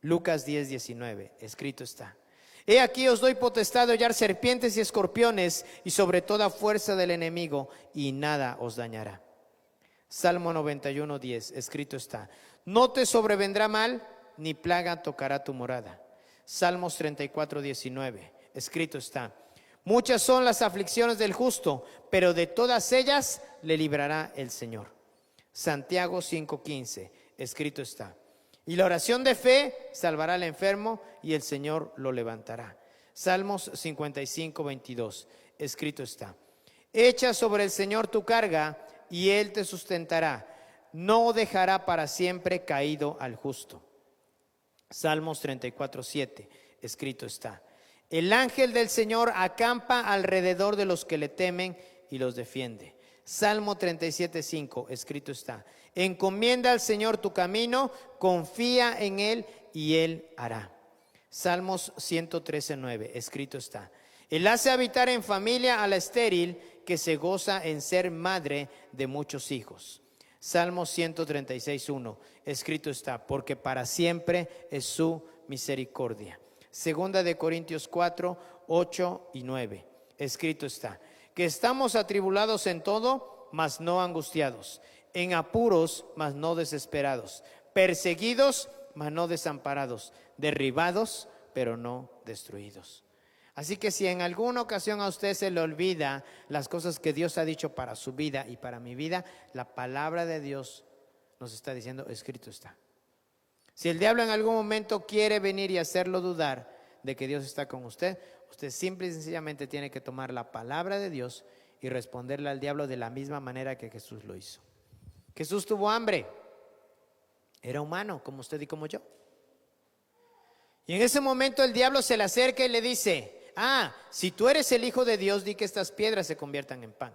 Lucas 10:19, escrito está, he aquí os doy potestad de hollar serpientes y escorpiones y sobre toda fuerza del enemigo, y nada os dañará. Salmo 91:10, escrito está, no te sobrevendrá mal, ni plaga tocará tu morada. Salmos 34:19, escrito está, muchas son las aflicciones del justo, pero de todas ellas le librará el Señor. Santiago 5:15, escrito está, y la oración de fe salvará al enfermo y el Señor lo levantará. Salmos 55:22, escrito está, echa sobre el Señor tu carga y Él te sustentará, no dejará para siempre caído al justo. Salmos 34:7, escrito está, el ángel del Señor acampa alrededor de los que le temen y los defiende. Salmo 37:5, escrito está, encomienda al Señor tu camino, confía en Él y Él hará. Salmos 113:9, escrito está, Él hace habitar en familia a la estéril, que se goza en ser madre de muchos hijos. Salmos 136:1, escrito está, porque para siempre es su misericordia. Segunda de Corintios 4:8 y 9, escrito está, que estamos atribulados en todo, mas no angustiados, en apuros, mas no desesperados, perseguidos, mas no desamparados, derribados, pero no destruidos. Así que si en alguna ocasión a usted se le olvida las cosas que Dios ha dicho para su vida y para mi vida, la palabra de Dios nos está diciendo, escrito está. Si el diablo en algún momento quiere venir y hacerlo dudar de que Dios está con usted, usted simple y sencillamente tiene que tomar la palabra de Dios y responderle al diablo de la misma manera que Jesús lo hizo. Jesús tuvo hambre, era humano como usted y como yo. Y en ese momento el diablo se le acerca y le dice, si tú eres el Hijo de Dios, di que estas piedras se conviertan en pan.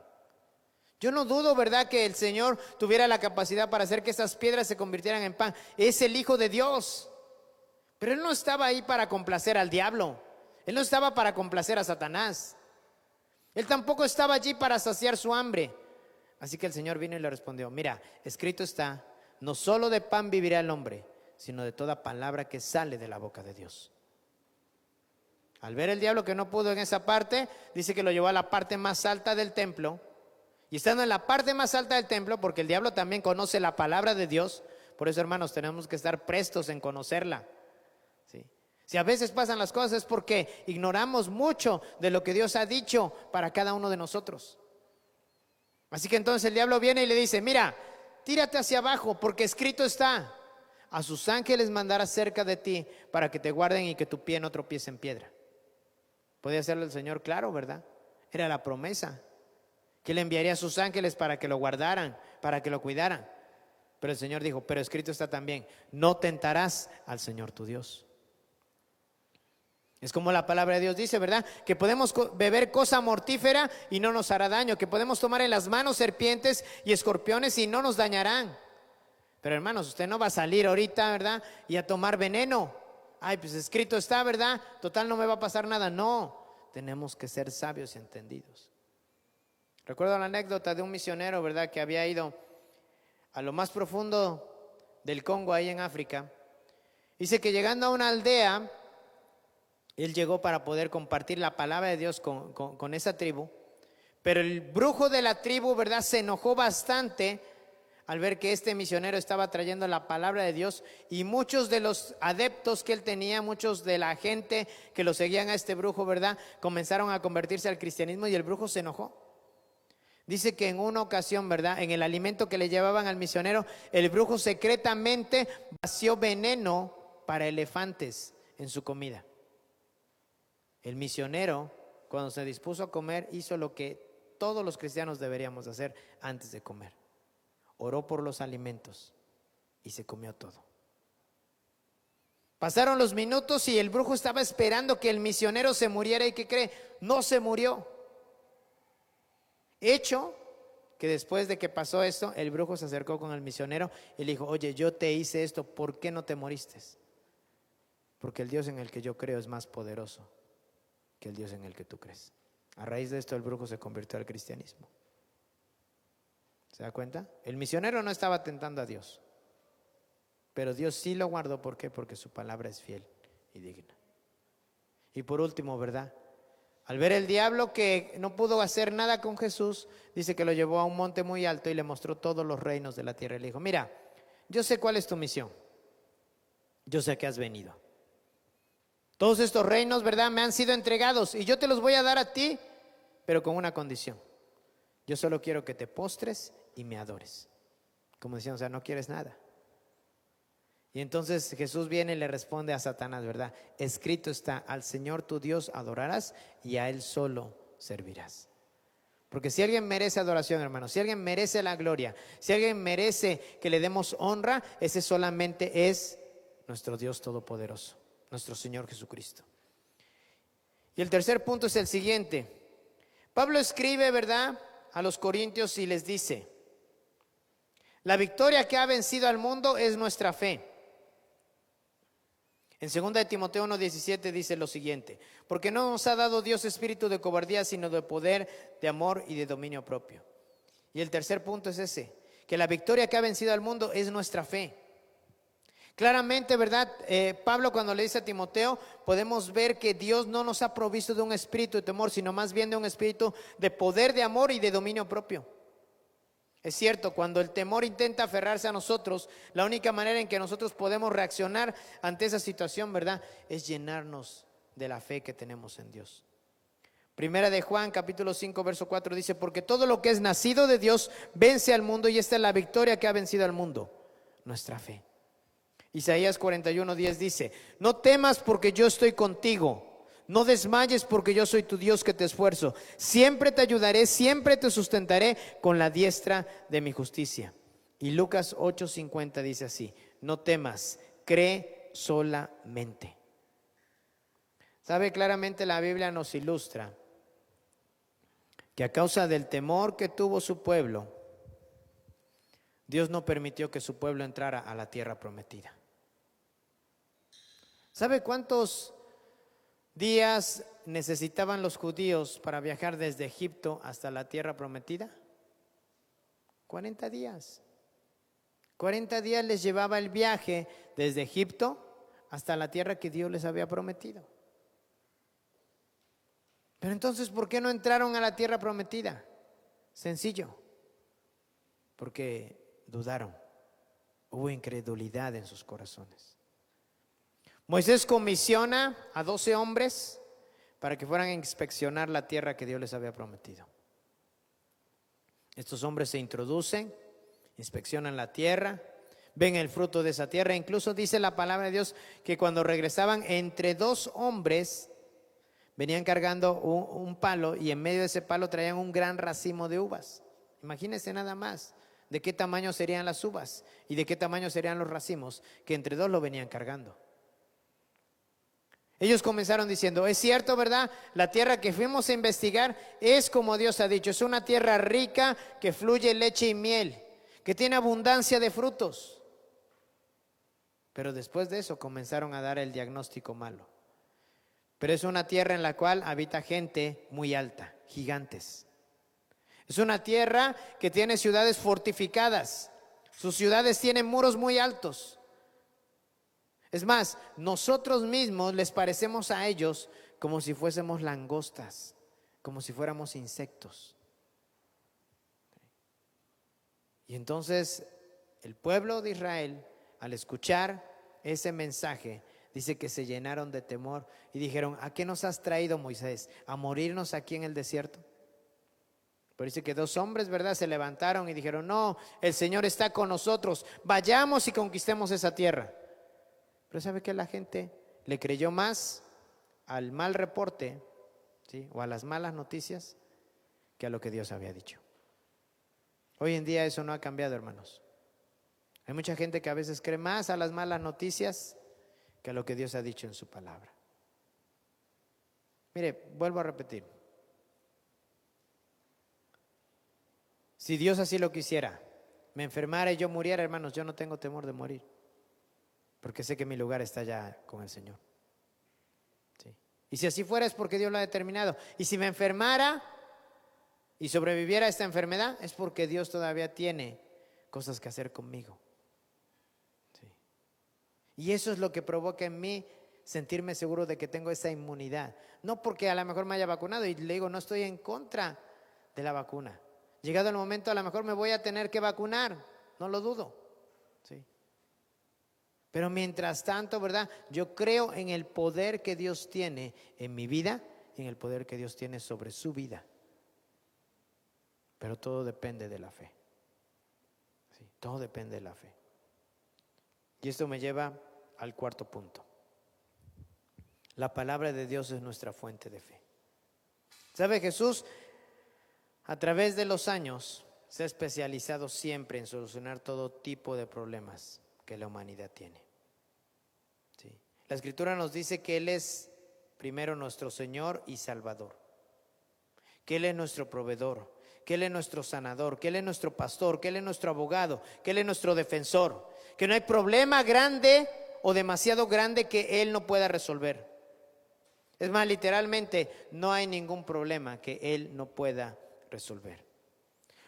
Yo no dudo, ¿verdad?, que el Señor tuviera la capacidad para hacer que estas piedras se convirtieran en pan. Es el Hijo de Dios. Pero Él no estaba ahí para complacer al diablo. Él no estaba para complacer a Satanás. Él tampoco estaba allí para saciar su hambre. Así que el Señor vino y le respondió, mira, escrito está, no solo de pan vivirá el hombre, sino de toda palabra que sale de la boca de Dios. Al ver el diablo que no pudo en esa parte, dice que lo llevó a la parte más alta del templo. Y estando en la parte más alta del templo, porque el diablo también conoce la palabra de Dios, por eso, hermanos, tenemos que estar prestos en conocerla. ¿Sí? Si a veces pasan las cosas es porque ignoramos mucho de lo que Dios ha dicho para cada uno de nosotros. Así que entonces el diablo viene y le dice, mira, tírate hacia abajo porque escrito está, a sus ángeles mandará cerca de ti para que te guarden y que tu pie no tropiece en piedra. Podía hacerlo el Señor claro, ¿verdad? Era la promesa, que Él enviaría a sus ángeles para que lo guardaran, para que lo cuidaran. Pero el Señor dijo, pero escrito está también, no tentarás al Señor tu Dios. Es como la palabra de Dios dice, ¿verdad? Que podemos beber cosa mortífera y no nos hará daño, que podemos tomar en las manos serpientes y escorpiones y no nos dañarán. Pero hermanos, usted no va a salir ahorita, ¿verdad?, y a tomar veneno. Pues escrito está, ¿verdad? Total, no me va a pasar nada. No, tenemos que ser sabios y entendidos. Recuerdo la anécdota de un misionero, ¿verdad?, que había ido a lo más profundo del Congo, ahí en África. Dice que llegando a una aldea, él llegó para poder compartir la palabra de Dios con esa tribu. Pero el brujo de la tribu, ¿verdad?, se enojó bastante al ver que este misionero estaba trayendo la palabra de Dios, y muchos de los adeptos que él tenía, muchos de la gente que lo seguían a este brujo, ¿verdad?, comenzaron a convertirse al cristianismo y el brujo se enojó. Dice que en una ocasión, ¿verdad?, en el alimento que le llevaban al misionero, el brujo secretamente vació veneno para elefantes en su comida. El misionero, cuando se dispuso a comer, hizo lo que todos los cristianos deberíamos hacer antes de comer. Oró por los alimentos y se comió todo. Pasaron los minutos y el brujo estaba esperando que el misionero se muriera, y ¿qué cree? No se murió. Hecho que después de que pasó esto, el brujo se acercó con el misionero y le dijo, oye, yo te hice esto, ¿por qué no te moriste? Porque el Dios en el que yo creo es más poderoso que el Dios en el que tú crees. A raíz de esto el brujo se convirtió al cristianismo. ¿Se da cuenta? El misionero no estaba tentando a Dios, pero Dios sí lo guardó. ¿Por qué? Porque su palabra es fiel y digna. Y por último, ¿verdad?, al ver el diablo que no pudo hacer nada con Jesús, dice que lo llevó a un monte muy alto y le mostró todos los reinos de la tierra. Y le dijo, mira, yo sé cuál es tu misión. Yo sé que has venido. Todos estos reinos, ¿verdad?, me han sido entregados y yo te los voy a dar a ti, pero con una condición. Yo solo quiero que te postres y me adores. Como decían, o sea, no quieres nada. Y entonces Jesús viene y le responde a Satanás, ¿verdad? Escrito está, al Señor tu Dios adorarás y a Él solo servirás. Porque si alguien merece adoración, hermanos, si alguien merece la gloria, si alguien merece que le demos honra, ese solamente es nuestro Dios todopoderoso, nuestro Señor Jesucristo. Y el tercer punto es el siguiente. Pablo escribe, ¿verdad?, a los corintios y les dice, la victoria que ha vencido al mundo es nuestra fe. En 2 de Timoteo 1:17 dice lo siguiente, porque no nos ha dado Dios espíritu de cobardía, sino de poder, de amor y de dominio propio. Y el tercer punto es ese, que la victoria que ha vencido al mundo es nuestra fe. Claramente, ¿verdad? Pablo, cuando le dice a Timoteo, podemos ver que Dios no nos ha provisto de un espíritu de temor, sino más bien de un espíritu de poder, de amor y de dominio propio. Es cierto, cuando el temor intenta aferrarse a nosotros, la única manera en que nosotros podemos reaccionar ante esa situación, ¿verdad?, es llenarnos de la fe que tenemos en Dios. Primera de Juan, capítulo 5, verso 4 dice: porque todo lo que es nacido de Dios vence al mundo, y esta es la victoria que ha vencido al mundo, nuestra fe. Isaías 41:10 dice: no temas porque yo estoy contigo. No desmayes porque yo soy tu Dios que te esfuerzo. Siempre te ayudaré, siempre te sustentaré con la diestra de mi justicia. Y Lucas 8:50 dice así: no temas, cree solamente. ¿Sabe? Claramente la Biblia nos ilustra que a causa del temor que tuvo su pueblo, Dios no permitió que su pueblo entrara a la tierra prometida. ¿Sabe cuántos días necesitaban los judíos para viajar desde Egipto hasta la tierra prometida? 40 días. 40 días les llevaba el viaje desde Egipto hasta la tierra que Dios les había prometido. Pero entonces, ¿por qué no entraron a la tierra prometida? Sencillo, porque dudaron. Hubo incredulidad en sus corazones. Moisés comisiona a 12 hombres para que fueran a inspeccionar la tierra que Dios les había prometido. Estos hombres se introducen, inspeccionan la tierra, ven el fruto de esa tierra. Incluso dice la palabra de Dios que cuando regresaban, entre 2 hombres venían cargando un palo, y en medio de ese palo traían un gran racimo de uvas. Imagínense nada más de qué tamaño serían las uvas y de qué tamaño serían los racimos, que entre 2 lo venían cargando. Ellos comenzaron diciendo: es cierto, ¿verdad? La tierra que fuimos a investigar es como Dios ha dicho. Es una tierra rica que fluye leche y miel, que tiene abundancia de frutos. Pero después de eso comenzaron a dar el diagnóstico malo. Pero es una tierra en la cual habita gente muy alta, gigantes. Es una tierra que tiene ciudades fortificadas. Sus ciudades tienen muros muy altos. Es más, nosotros mismos les parecemos a ellos como si fuésemos langostas, como si fuéramos insectos. Y entonces el pueblo de Israel, al escuchar ese mensaje, dice que se llenaron de temor y dijeron: ¿a qué nos has traído, Moisés? ¿A morirnos aquí en el desierto? Pero dice que 2 hombres, ¿verdad?, se levantaron y dijeron: no, el Señor está con nosotros, vayamos y conquistemos esa tierra. Pero ¿sabe qué? La gente le creyó más al mal reporte, ¿sí?, o a las malas noticias, que a lo que Dios había dicho. Hoy en día eso no ha cambiado, hermanos. Hay mucha gente que a veces cree más a las malas noticias que a lo que Dios ha dicho en su palabra. Mire, vuelvo a repetir. Si Dios así lo quisiera, me enfermara y yo muriera, hermanos, yo no tengo temor de morir, porque sé que mi lugar está ya con el Señor. ¿Sí? Y si así fuera, es porque Dios lo ha determinado. Y si me enfermara y sobreviviera a esta enfermedad, es porque Dios todavía tiene cosas que hacer conmigo. ¿Sí? Y eso es lo que provoca en mí sentirme seguro de que tengo esa inmunidad. No porque a lo mejor me haya vacunado, y le digo, no estoy en contra de la vacuna. Llegado el momento, a lo mejor me voy a tener que vacunar, no lo dudo. ¿Sí? Pero mientras tanto, ¿verdad?, yo creo en el poder que Dios tiene en mi vida y en el poder que Dios tiene sobre su vida. Pero todo depende de la fe. ¿Sí? Todo depende de la fe. Y esto me lleva al 4.º punto. La palabra de Dios es nuestra fuente de fe. ¿Sabe? Jesús, a través de los años, se ha especializado siempre en solucionar todo tipo de problemas que la humanidad tiene. ¿Sí? La Escritura nos dice que Él es primero nuestro Señor y Salvador, que Él es nuestro proveedor, que Él es nuestro sanador, que Él es nuestro pastor, que Él es nuestro abogado, que Él es nuestro defensor, que no hay problema grande o demasiado grande que Él no pueda resolver. Es más, literalmente, no hay ningún problema que Él no pueda resolver.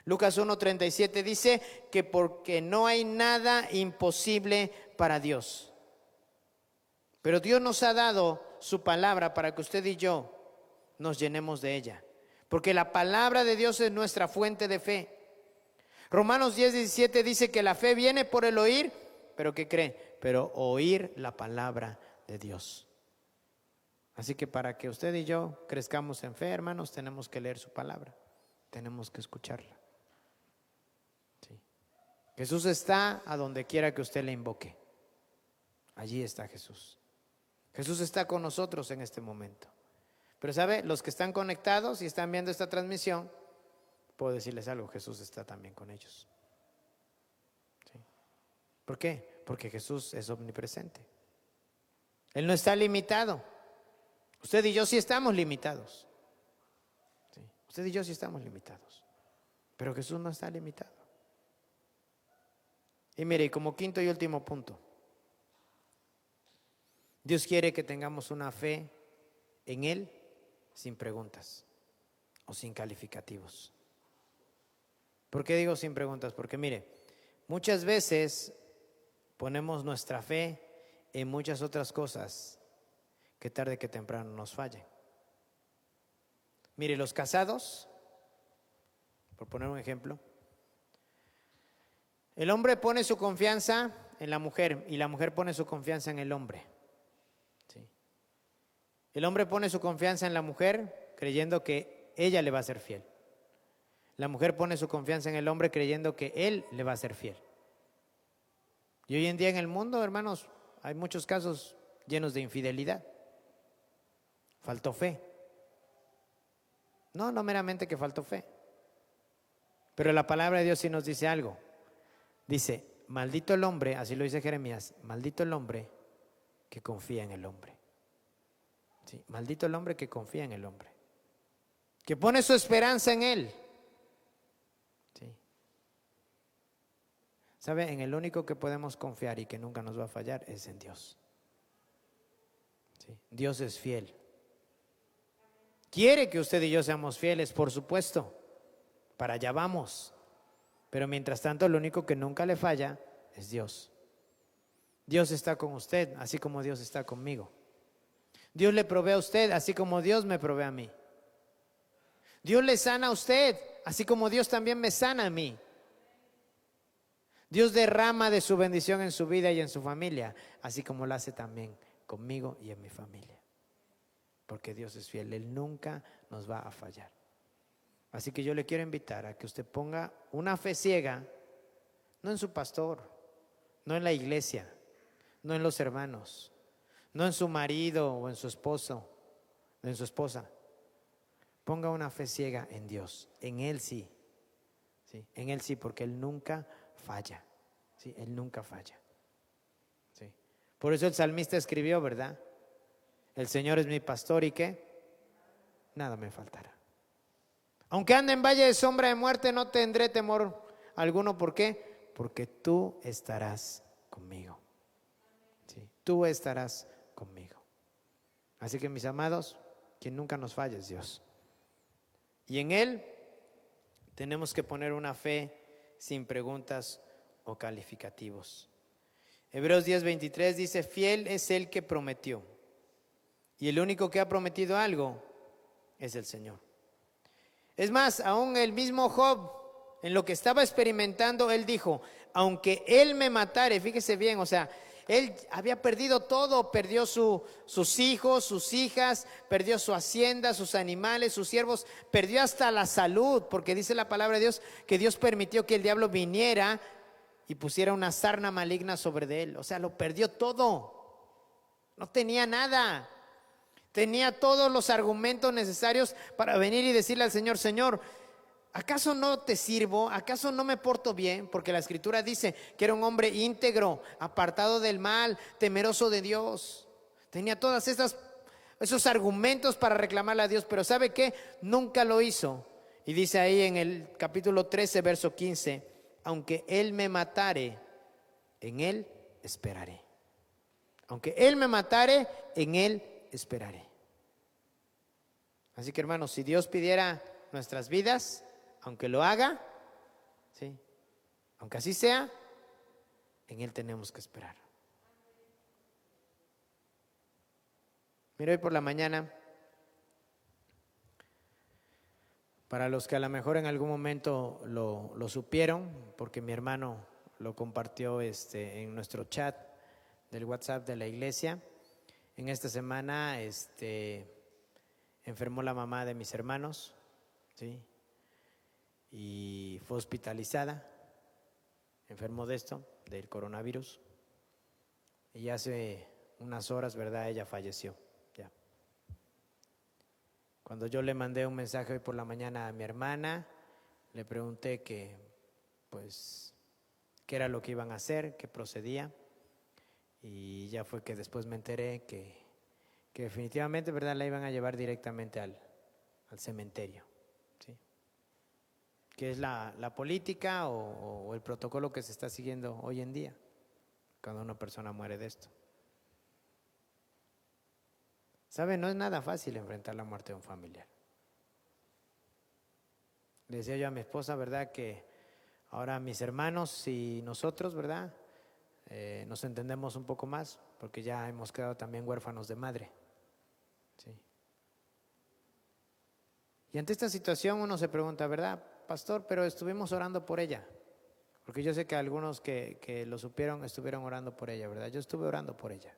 Lucas 1:37 dice que porque no hay nada imposible para Dios. Pero Dios nos ha dado su palabra para que usted y yo nos llenemos de ella. Porque la palabra de Dios es nuestra fuente de fe. Romanos 10:17 dice que la fe viene por el oír, pero ¿qué cree? Pero oír la palabra de Dios. Así que para que usted y yo crezcamos en fe, hermanos, tenemos que leer su palabra, tenemos que escucharla. Sí. Jesús está a donde quiera que usted le invoque. Allí está Jesús. Jesús está con nosotros en este momento. Pero ¿sabe? Los que están conectados y están viendo esta transmisión, puedo decirles algo, Jesús está también con ellos. ¿Sí? ¿Por qué? Porque Jesús es omnipresente. Él no está limitado. Usted y yo sí estamos limitados. ¿Sí? Usted y yo sí estamos limitados. Pero Jesús no está limitado. Y mire, como quinto y último punto, Dios quiere que tengamos una fe en Él sin preguntas o sin calificativos. ¿Por qué digo sin preguntas? Porque mire, muchas veces ponemos nuestra fe en muchas otras cosas que tarde que temprano nos fallen. Mire, los casados, por poner un ejemplo, el hombre pone su confianza en la mujer y la mujer pone su confianza en el hombre. ¿Sí? El hombre pone su confianza en la mujer creyendo que ella le va a ser fiel. La mujer pone su confianza en el hombre creyendo que él le va a ser fiel. Y hoy en día en el mundo, hermanos, hay muchos casos llenos de infidelidad. Faltó fe. No meramente que faltó fe. Pero la palabra de Dios sí nos dice algo. Dice, maldito el hombre, así lo dice Jeremías, maldito el hombre que confía en el hombre. Sí, maldito el hombre que confía en el hombre. Que pone su esperanza en él. Sí. ¿Sabe? En el único que podemos confiar y que nunca nos va a fallar es en Dios. Sí. Dios es fiel. Quiere que usted y yo seamos fieles, por supuesto. Para allá vamos. Pero mientras tanto, lo único que nunca le falla es Dios. Dios está con usted, así como Dios está conmigo. Dios le provee a usted, así como Dios me provee a mí. Dios le sana a usted, así como Dios también me sana a mí. Dios derrama de su bendición en su vida y en su familia, así como lo hace también conmigo y en mi familia. Porque Dios es fiel, Él nunca nos va a fallar. Así que yo le quiero invitar a que usted ponga una fe ciega, no en su pastor, no en la iglesia, no en los hermanos, no en su marido o en su esposo, o en su esposa. Ponga una fe ciega en Dios, en Él sí, ¿sí? En Él sí, porque Él nunca falla, ¿sí? Él nunca falla, ¿sí? Por eso el salmista escribió, ¿verdad? El Señor es mi pastor y ¿qué? Nada me faltará. Aunque ande en valle de sombra de muerte, no tendré temor alguno. ¿Por qué? Porque tú estarás conmigo. ¿Sí? Tú estarás conmigo. Así que mis amados, quien nunca nos falla es Dios. Y en Él tenemos que poner una fe sin preguntas o calificativos. Hebreos 10:23 dice, fiel es el que prometió. Y el único que ha prometido algo es el Señor. Es más, aún el mismo Job, en lo que estaba experimentando, él dijo, aunque él me matare, fíjese bien, o sea, él había perdido todo, perdió sus hijos, sus hijas, perdió su hacienda, sus animales, sus siervos, perdió hasta la salud, porque dice la palabra de Dios que Dios permitió que el diablo viniera y pusiera una sarna maligna sobre de él. O sea, lo perdió todo, no tenía nada. Tenía todos los argumentos necesarios para venir y decirle al Señor, Señor, ¿acaso no te sirvo? ¿Acaso no me porto bien? Porque la Escritura dice que era un hombre íntegro, apartado del mal, temeroso de Dios. Tenía todos esos argumentos para reclamarle a Dios, pero ¿sabe qué? Nunca lo hizo. Y dice ahí en el capítulo 13, verso 15, aunque Él me matare, en Él esperaré. Aunque Él me matare, en Él esperaré. Así que hermanos, si Dios pidiera nuestras vidas, aunque lo haga, ¿sí? Aunque así sea, en Él tenemos que esperar. Mira, hoy por la mañana, Para los que a lo mejor en algún momento lo supieron, porque mi hermano lo compartió en nuestro chat del WhatsApp de la iglesia, en esta semana enfermó la mamá de mis hermanos, ¿sí? Y fue hospitalizada, enfermó de esto, del coronavirus, y hace unas horas, ¿verdad?, ella falleció. Ya. Cuando yo le mandé un mensaje hoy por la mañana a mi hermana, le pregunté qué era lo que iban a hacer, qué procedía, y ya fue que después me enteré que definitivamente, ¿verdad?, la iban a llevar directamente al cementerio, ¿sí? Que es la política o el protocolo que se está siguiendo hoy en día cuando una persona muere de esto. ¿Sabe? No es nada fácil enfrentar la muerte de un familiar. Le decía yo a mi esposa, ¿verdad?, que ahora mis hermanos y nosotros, ¿verdad?, nos entendemos un poco más porque ya hemos quedado también huérfanos de madre. Sí. Y ante esta situación uno se pregunta, ¿verdad, pastor? Pero estuvimos orando por ella, porque yo sé que algunos que lo supieron estuvieron orando por ella, ¿verdad? Yo estuve orando por ella,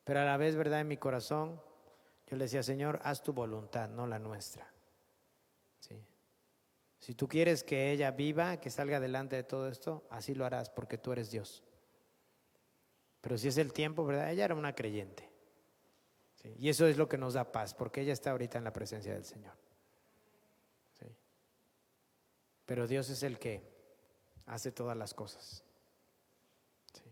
pero a la vez, ¿verdad?, en mi corazón yo le decía, Señor, haz tu voluntad, no la nuestra. ¿Sí? Si tú quieres que ella viva, que salga adelante de todo esto, así lo harás porque tú eres Dios. Pero si es el tiempo, ¿verdad? Ella era una creyente. ¿Sí? Y eso es lo que nos da paz, porque ella está ahorita en la presencia del Señor. ¿Sí? Pero Dios es el que hace todas las cosas. ¿Sí?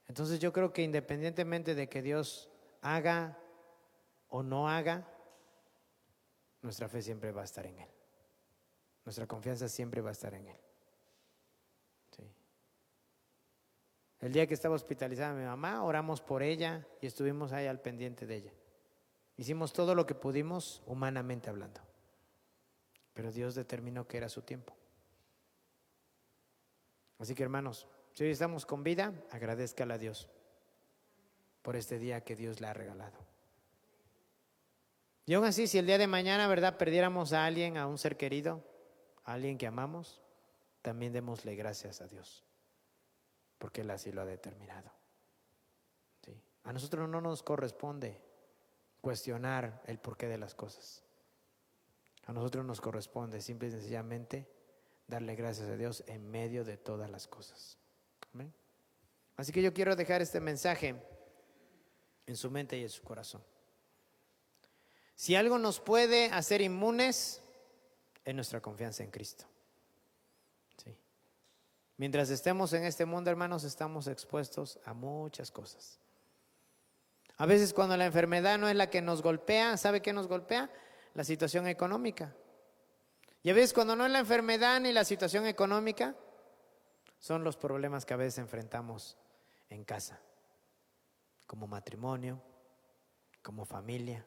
Entonces yo creo que independientemente de que Dios haga o no haga, nuestra fe siempre va a estar en Él. Nuestra confianza siempre va a estar en Él. ¿Sí? El día que estaba hospitalizada mi mamá, oramos por ella y estuvimos ahí al pendiente de ella. Hicimos todo lo que pudimos humanamente hablando, pero Dios determinó que era su tiempo. Así que, hermanos, si hoy estamos con vida, agradézcale a Dios por este día que Dios le ha regalado. Y aún así, si el día de mañana, ¿verdad?, perdiéramos a alguien, a un ser querido, a alguien que amamos, también démosle gracias a Dios, porque Él así lo ha determinado. ¿Sí? A nosotros no nos corresponde cuestionar el porqué de las cosas. A nosotros nos corresponde simple y sencillamente darle gracias a Dios en medio de todas las cosas. ¿Amén? Así que yo quiero dejar este mensaje en su mente y en su corazón. Si algo nos puede hacer inmunes, es nuestra confianza en Cristo. ¿Sí? Mientras estemos en este mundo, hermanos, estamos expuestos a muchas cosas. A veces cuando la enfermedad no es la que nos golpea, ¿sabe qué nos golpea? La situación económica. Y a veces cuando no es la enfermedad ni la situación económica, son los problemas que a veces enfrentamos en casa, como matrimonio, como familia.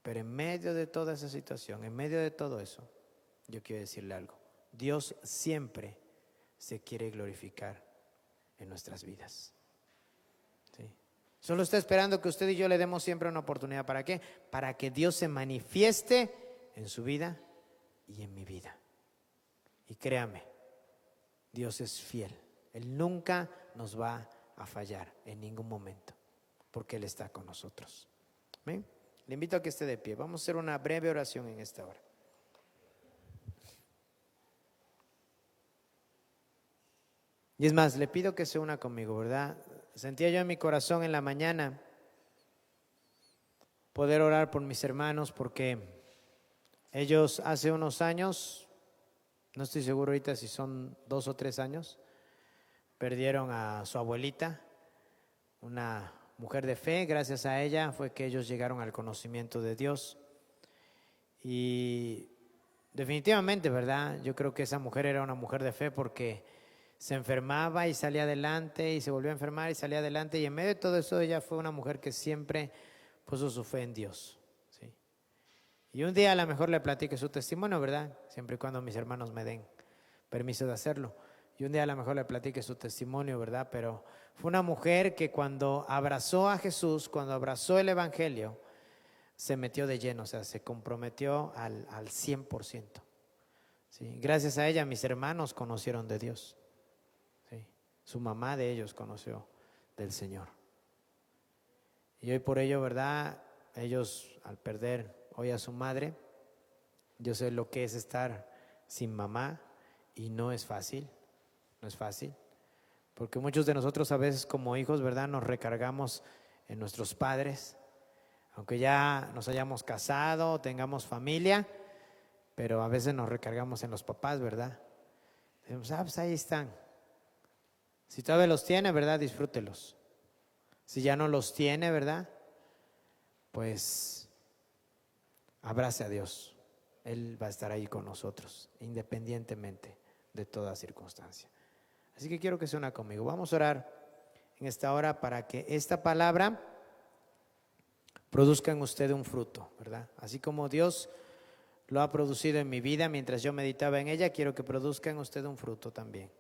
Pero en medio de toda esa situación, en medio de todo eso, yo quiero decirle algo. Dios siempre se quiere glorificar en nuestras vidas. ¿Sí? Solo está esperando que usted y yo le demos siempre una oportunidad. ¿Para qué? Para que Dios se manifieste en su vida y en mi vida. Y créame, Dios es fiel. Él nunca nos va a fallar en ningún momento, porque Él está con nosotros. ¿Amén? Le invito a que esté de pie. Vamos a hacer una breve oración en esta hora. Y es más, le pido que se una conmigo, ¿verdad? Sentía yo en mi corazón en la mañana poder orar por mis hermanos, porque ellos hace unos años, no estoy seguro ahorita si son 2 o 3 años, perdieron a su abuelita, una mujer de fe. Gracias a ella fue que ellos llegaron al conocimiento de Dios. Y definitivamente, ¿verdad? Yo creo que esa mujer era una mujer de fe, porque se enfermaba y salía adelante, y se volvió a enfermar y salía adelante, y en medio de todo eso ella fue una mujer que siempre puso su fe en Dios. ¿Sí? Y un día a lo mejor le platiqué su testimonio, ¿verdad? Siempre y cuando mis hermanos me den permiso de hacerlo. Y un día a lo mejor le platiqué su testimonio, ¿verdad? Pero fue una mujer que cuando abrazó a Jesús, cuando abrazó el Evangelio, se metió de lleno, o sea, se comprometió al 100%. ¿Sí? Gracias a ella mis hermanos conocieron de Dios. ¿Sí? Su mamá de ellos conoció del Señor. Y hoy por ello, ¿verdad? Ellos al perder hoy a su madre, yo sé lo que es estar sin mamá y no es fácil, no es fácil. Porque muchos de nosotros a veces como hijos, ¿verdad? Nos recargamos en nuestros padres, aunque ya nos hayamos casado, tengamos familia, pero a veces nos recargamos en los papás, ¿verdad? Decimos, pues ahí están. Si todavía los tiene, ¿verdad? Disfrútelos. Si ya no los tiene, ¿verdad? Pues abrace a Dios. Él va a estar ahí con nosotros, independientemente de toda circunstancia. Así que quiero que se una conmigo. Vamos a orar en esta hora para que esta palabra produzca en usted un fruto, ¿verdad? Así como Dios lo ha producido en mi vida mientras yo meditaba en ella, quiero que produzca en usted un fruto también.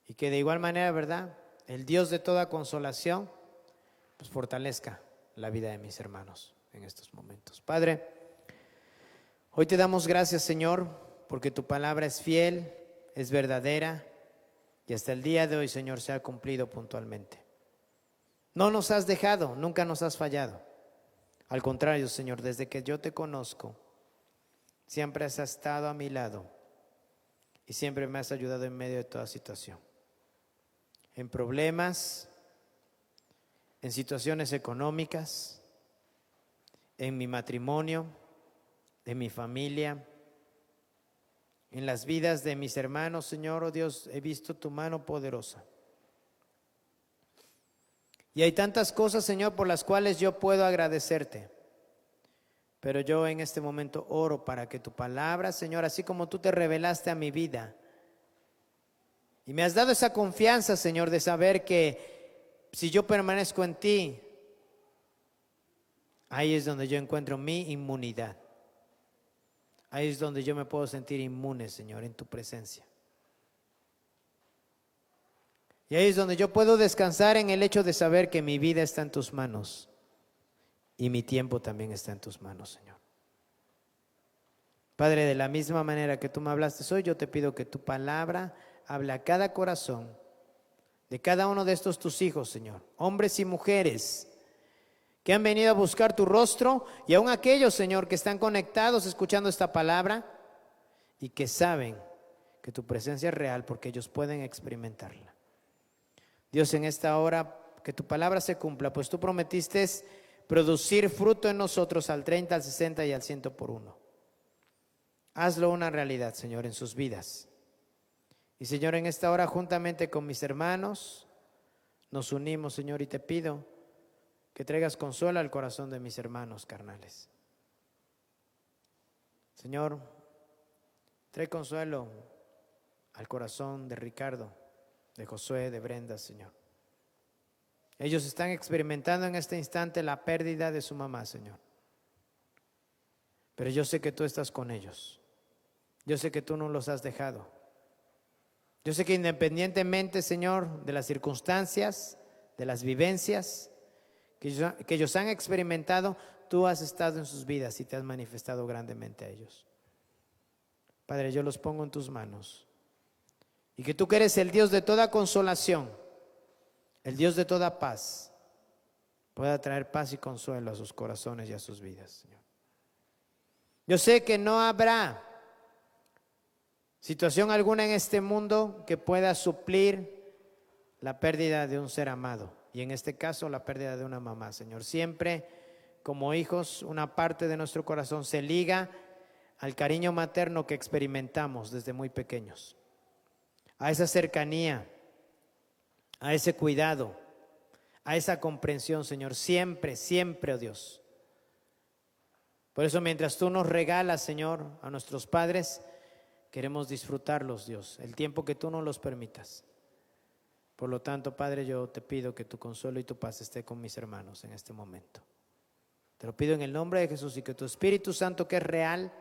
Y que de igual manera, ¿verdad? El Dios de toda consolación, pues fortalezca la vida de mis hermanos en estos momentos. Padre, hoy te damos gracias, Señor, porque tu palabra es fiel, es verdadera y hasta el día de hoy, Señor, se ha cumplido puntualmente. No nos has dejado, nunca nos has fallado. Al contrario, Señor, desde que yo te conozco, siempre has estado a mi lado y siempre me has ayudado en medio de toda situación. En problemas, en situaciones económicas, en mi matrimonio, en mi familia, en las vidas de mis hermanos, Señor, oh Dios, he visto tu mano poderosa. Y hay tantas cosas, Señor, por las cuales yo puedo agradecerte. Pero yo en este momento oro para que tu palabra, Señor, así como tú te revelaste a mi vida, y me has dado esa confianza, Señor, de saber que si yo permanezco en ti, ahí es donde yo encuentro mi inmunidad. Ahí es donde yo me puedo sentir inmune, Señor, en tu presencia. Y ahí es donde yo puedo descansar en el hecho de saber que mi vida está en tus manos y mi tiempo también está en tus manos, Señor. Padre, de la misma manera que tú me hablaste hoy, yo te pido que tu palabra hable a cada corazón de cada uno de estos tus hijos, Señor, hombres y mujeres que han venido a buscar tu rostro, y aún aquellos, Señor, que están conectados escuchando esta palabra y que saben que tu presencia es real porque ellos pueden experimentarla. Dios, en esta hora que tu palabra se cumpla, pues tú prometiste producir fruto en nosotros al 30, al 60 y al 100 por uno. Hazlo una realidad, Señor, en sus vidas. Y Señor, en esta hora juntamente con mis hermanos nos unimos, Señor, y te pido que traigas consuelo al corazón de mis hermanos carnales. Señor, trae consuelo al corazón de Ricardo, de Josué, de Brenda, Señor. Ellos están experimentando en este instante la pérdida de su mamá, Señor. Pero yo sé que tú estás con ellos. Yo sé que tú no los has dejado. Yo sé que independientemente, Señor, de las circunstancias, de las vivencias que ellos han experimentado, tú has estado en sus vidas y te has manifestado grandemente a ellos. Padre, yo los pongo en tus manos. Y que tú que eres el Dios de toda consolación, el Dios de toda paz, pueda traer paz y consuelo a sus corazones y a sus vidas, Señor. Yo sé que no habrá situación alguna en este mundo que pueda suplir la pérdida de un ser amado. Y en este caso la pérdida de una mamá, Señor. Siempre como hijos una parte de nuestro corazón se liga al cariño materno que experimentamos desde muy pequeños. A esa cercanía, a ese cuidado, a esa comprensión, Señor. Siempre, siempre, oh Dios. Por eso mientras tú nos regalas, Señor, a nuestros padres, queremos disfrutarlos, Dios, el tiempo que tú nos los permitas. Por lo tanto, Padre, yo te pido que tu consuelo y tu paz esté con mis hermanos en este momento. Te lo pido en el nombre de Jesús y que tu Espíritu Santo, que es real,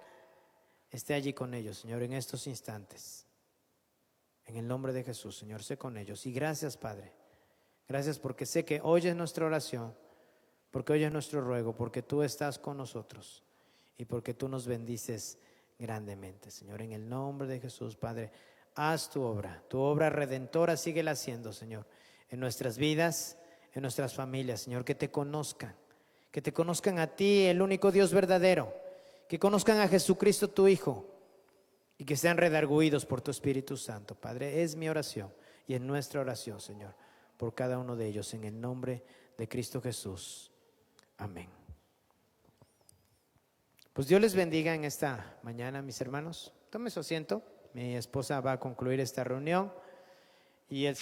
esté allí con ellos, Señor, en estos instantes. En el nombre de Jesús, Señor, sé con ellos. Y gracias, Padre. Gracias porque sé que oyes nuestra oración, porque oyes nuestro ruego, porque tú estás con nosotros y porque tú nos bendices grandemente. Señor, en el nombre de Jesús, Padre, haz tu obra redentora, síguela haciendo, Señor, en nuestras vidas, en nuestras familias, Señor, que te conozcan a ti, el único Dios verdadero, que conozcan a Jesucristo tu Hijo y que sean redarguidos por tu Espíritu Santo. Padre, es mi oración y es nuestra oración, Señor, por cada uno de ellos, en el nombre de Cristo Jesús. Amén. Pues Dios les bendiga en esta mañana, mis hermanos. Tome su asiento. Mi esposa va a concluir esta reunión y el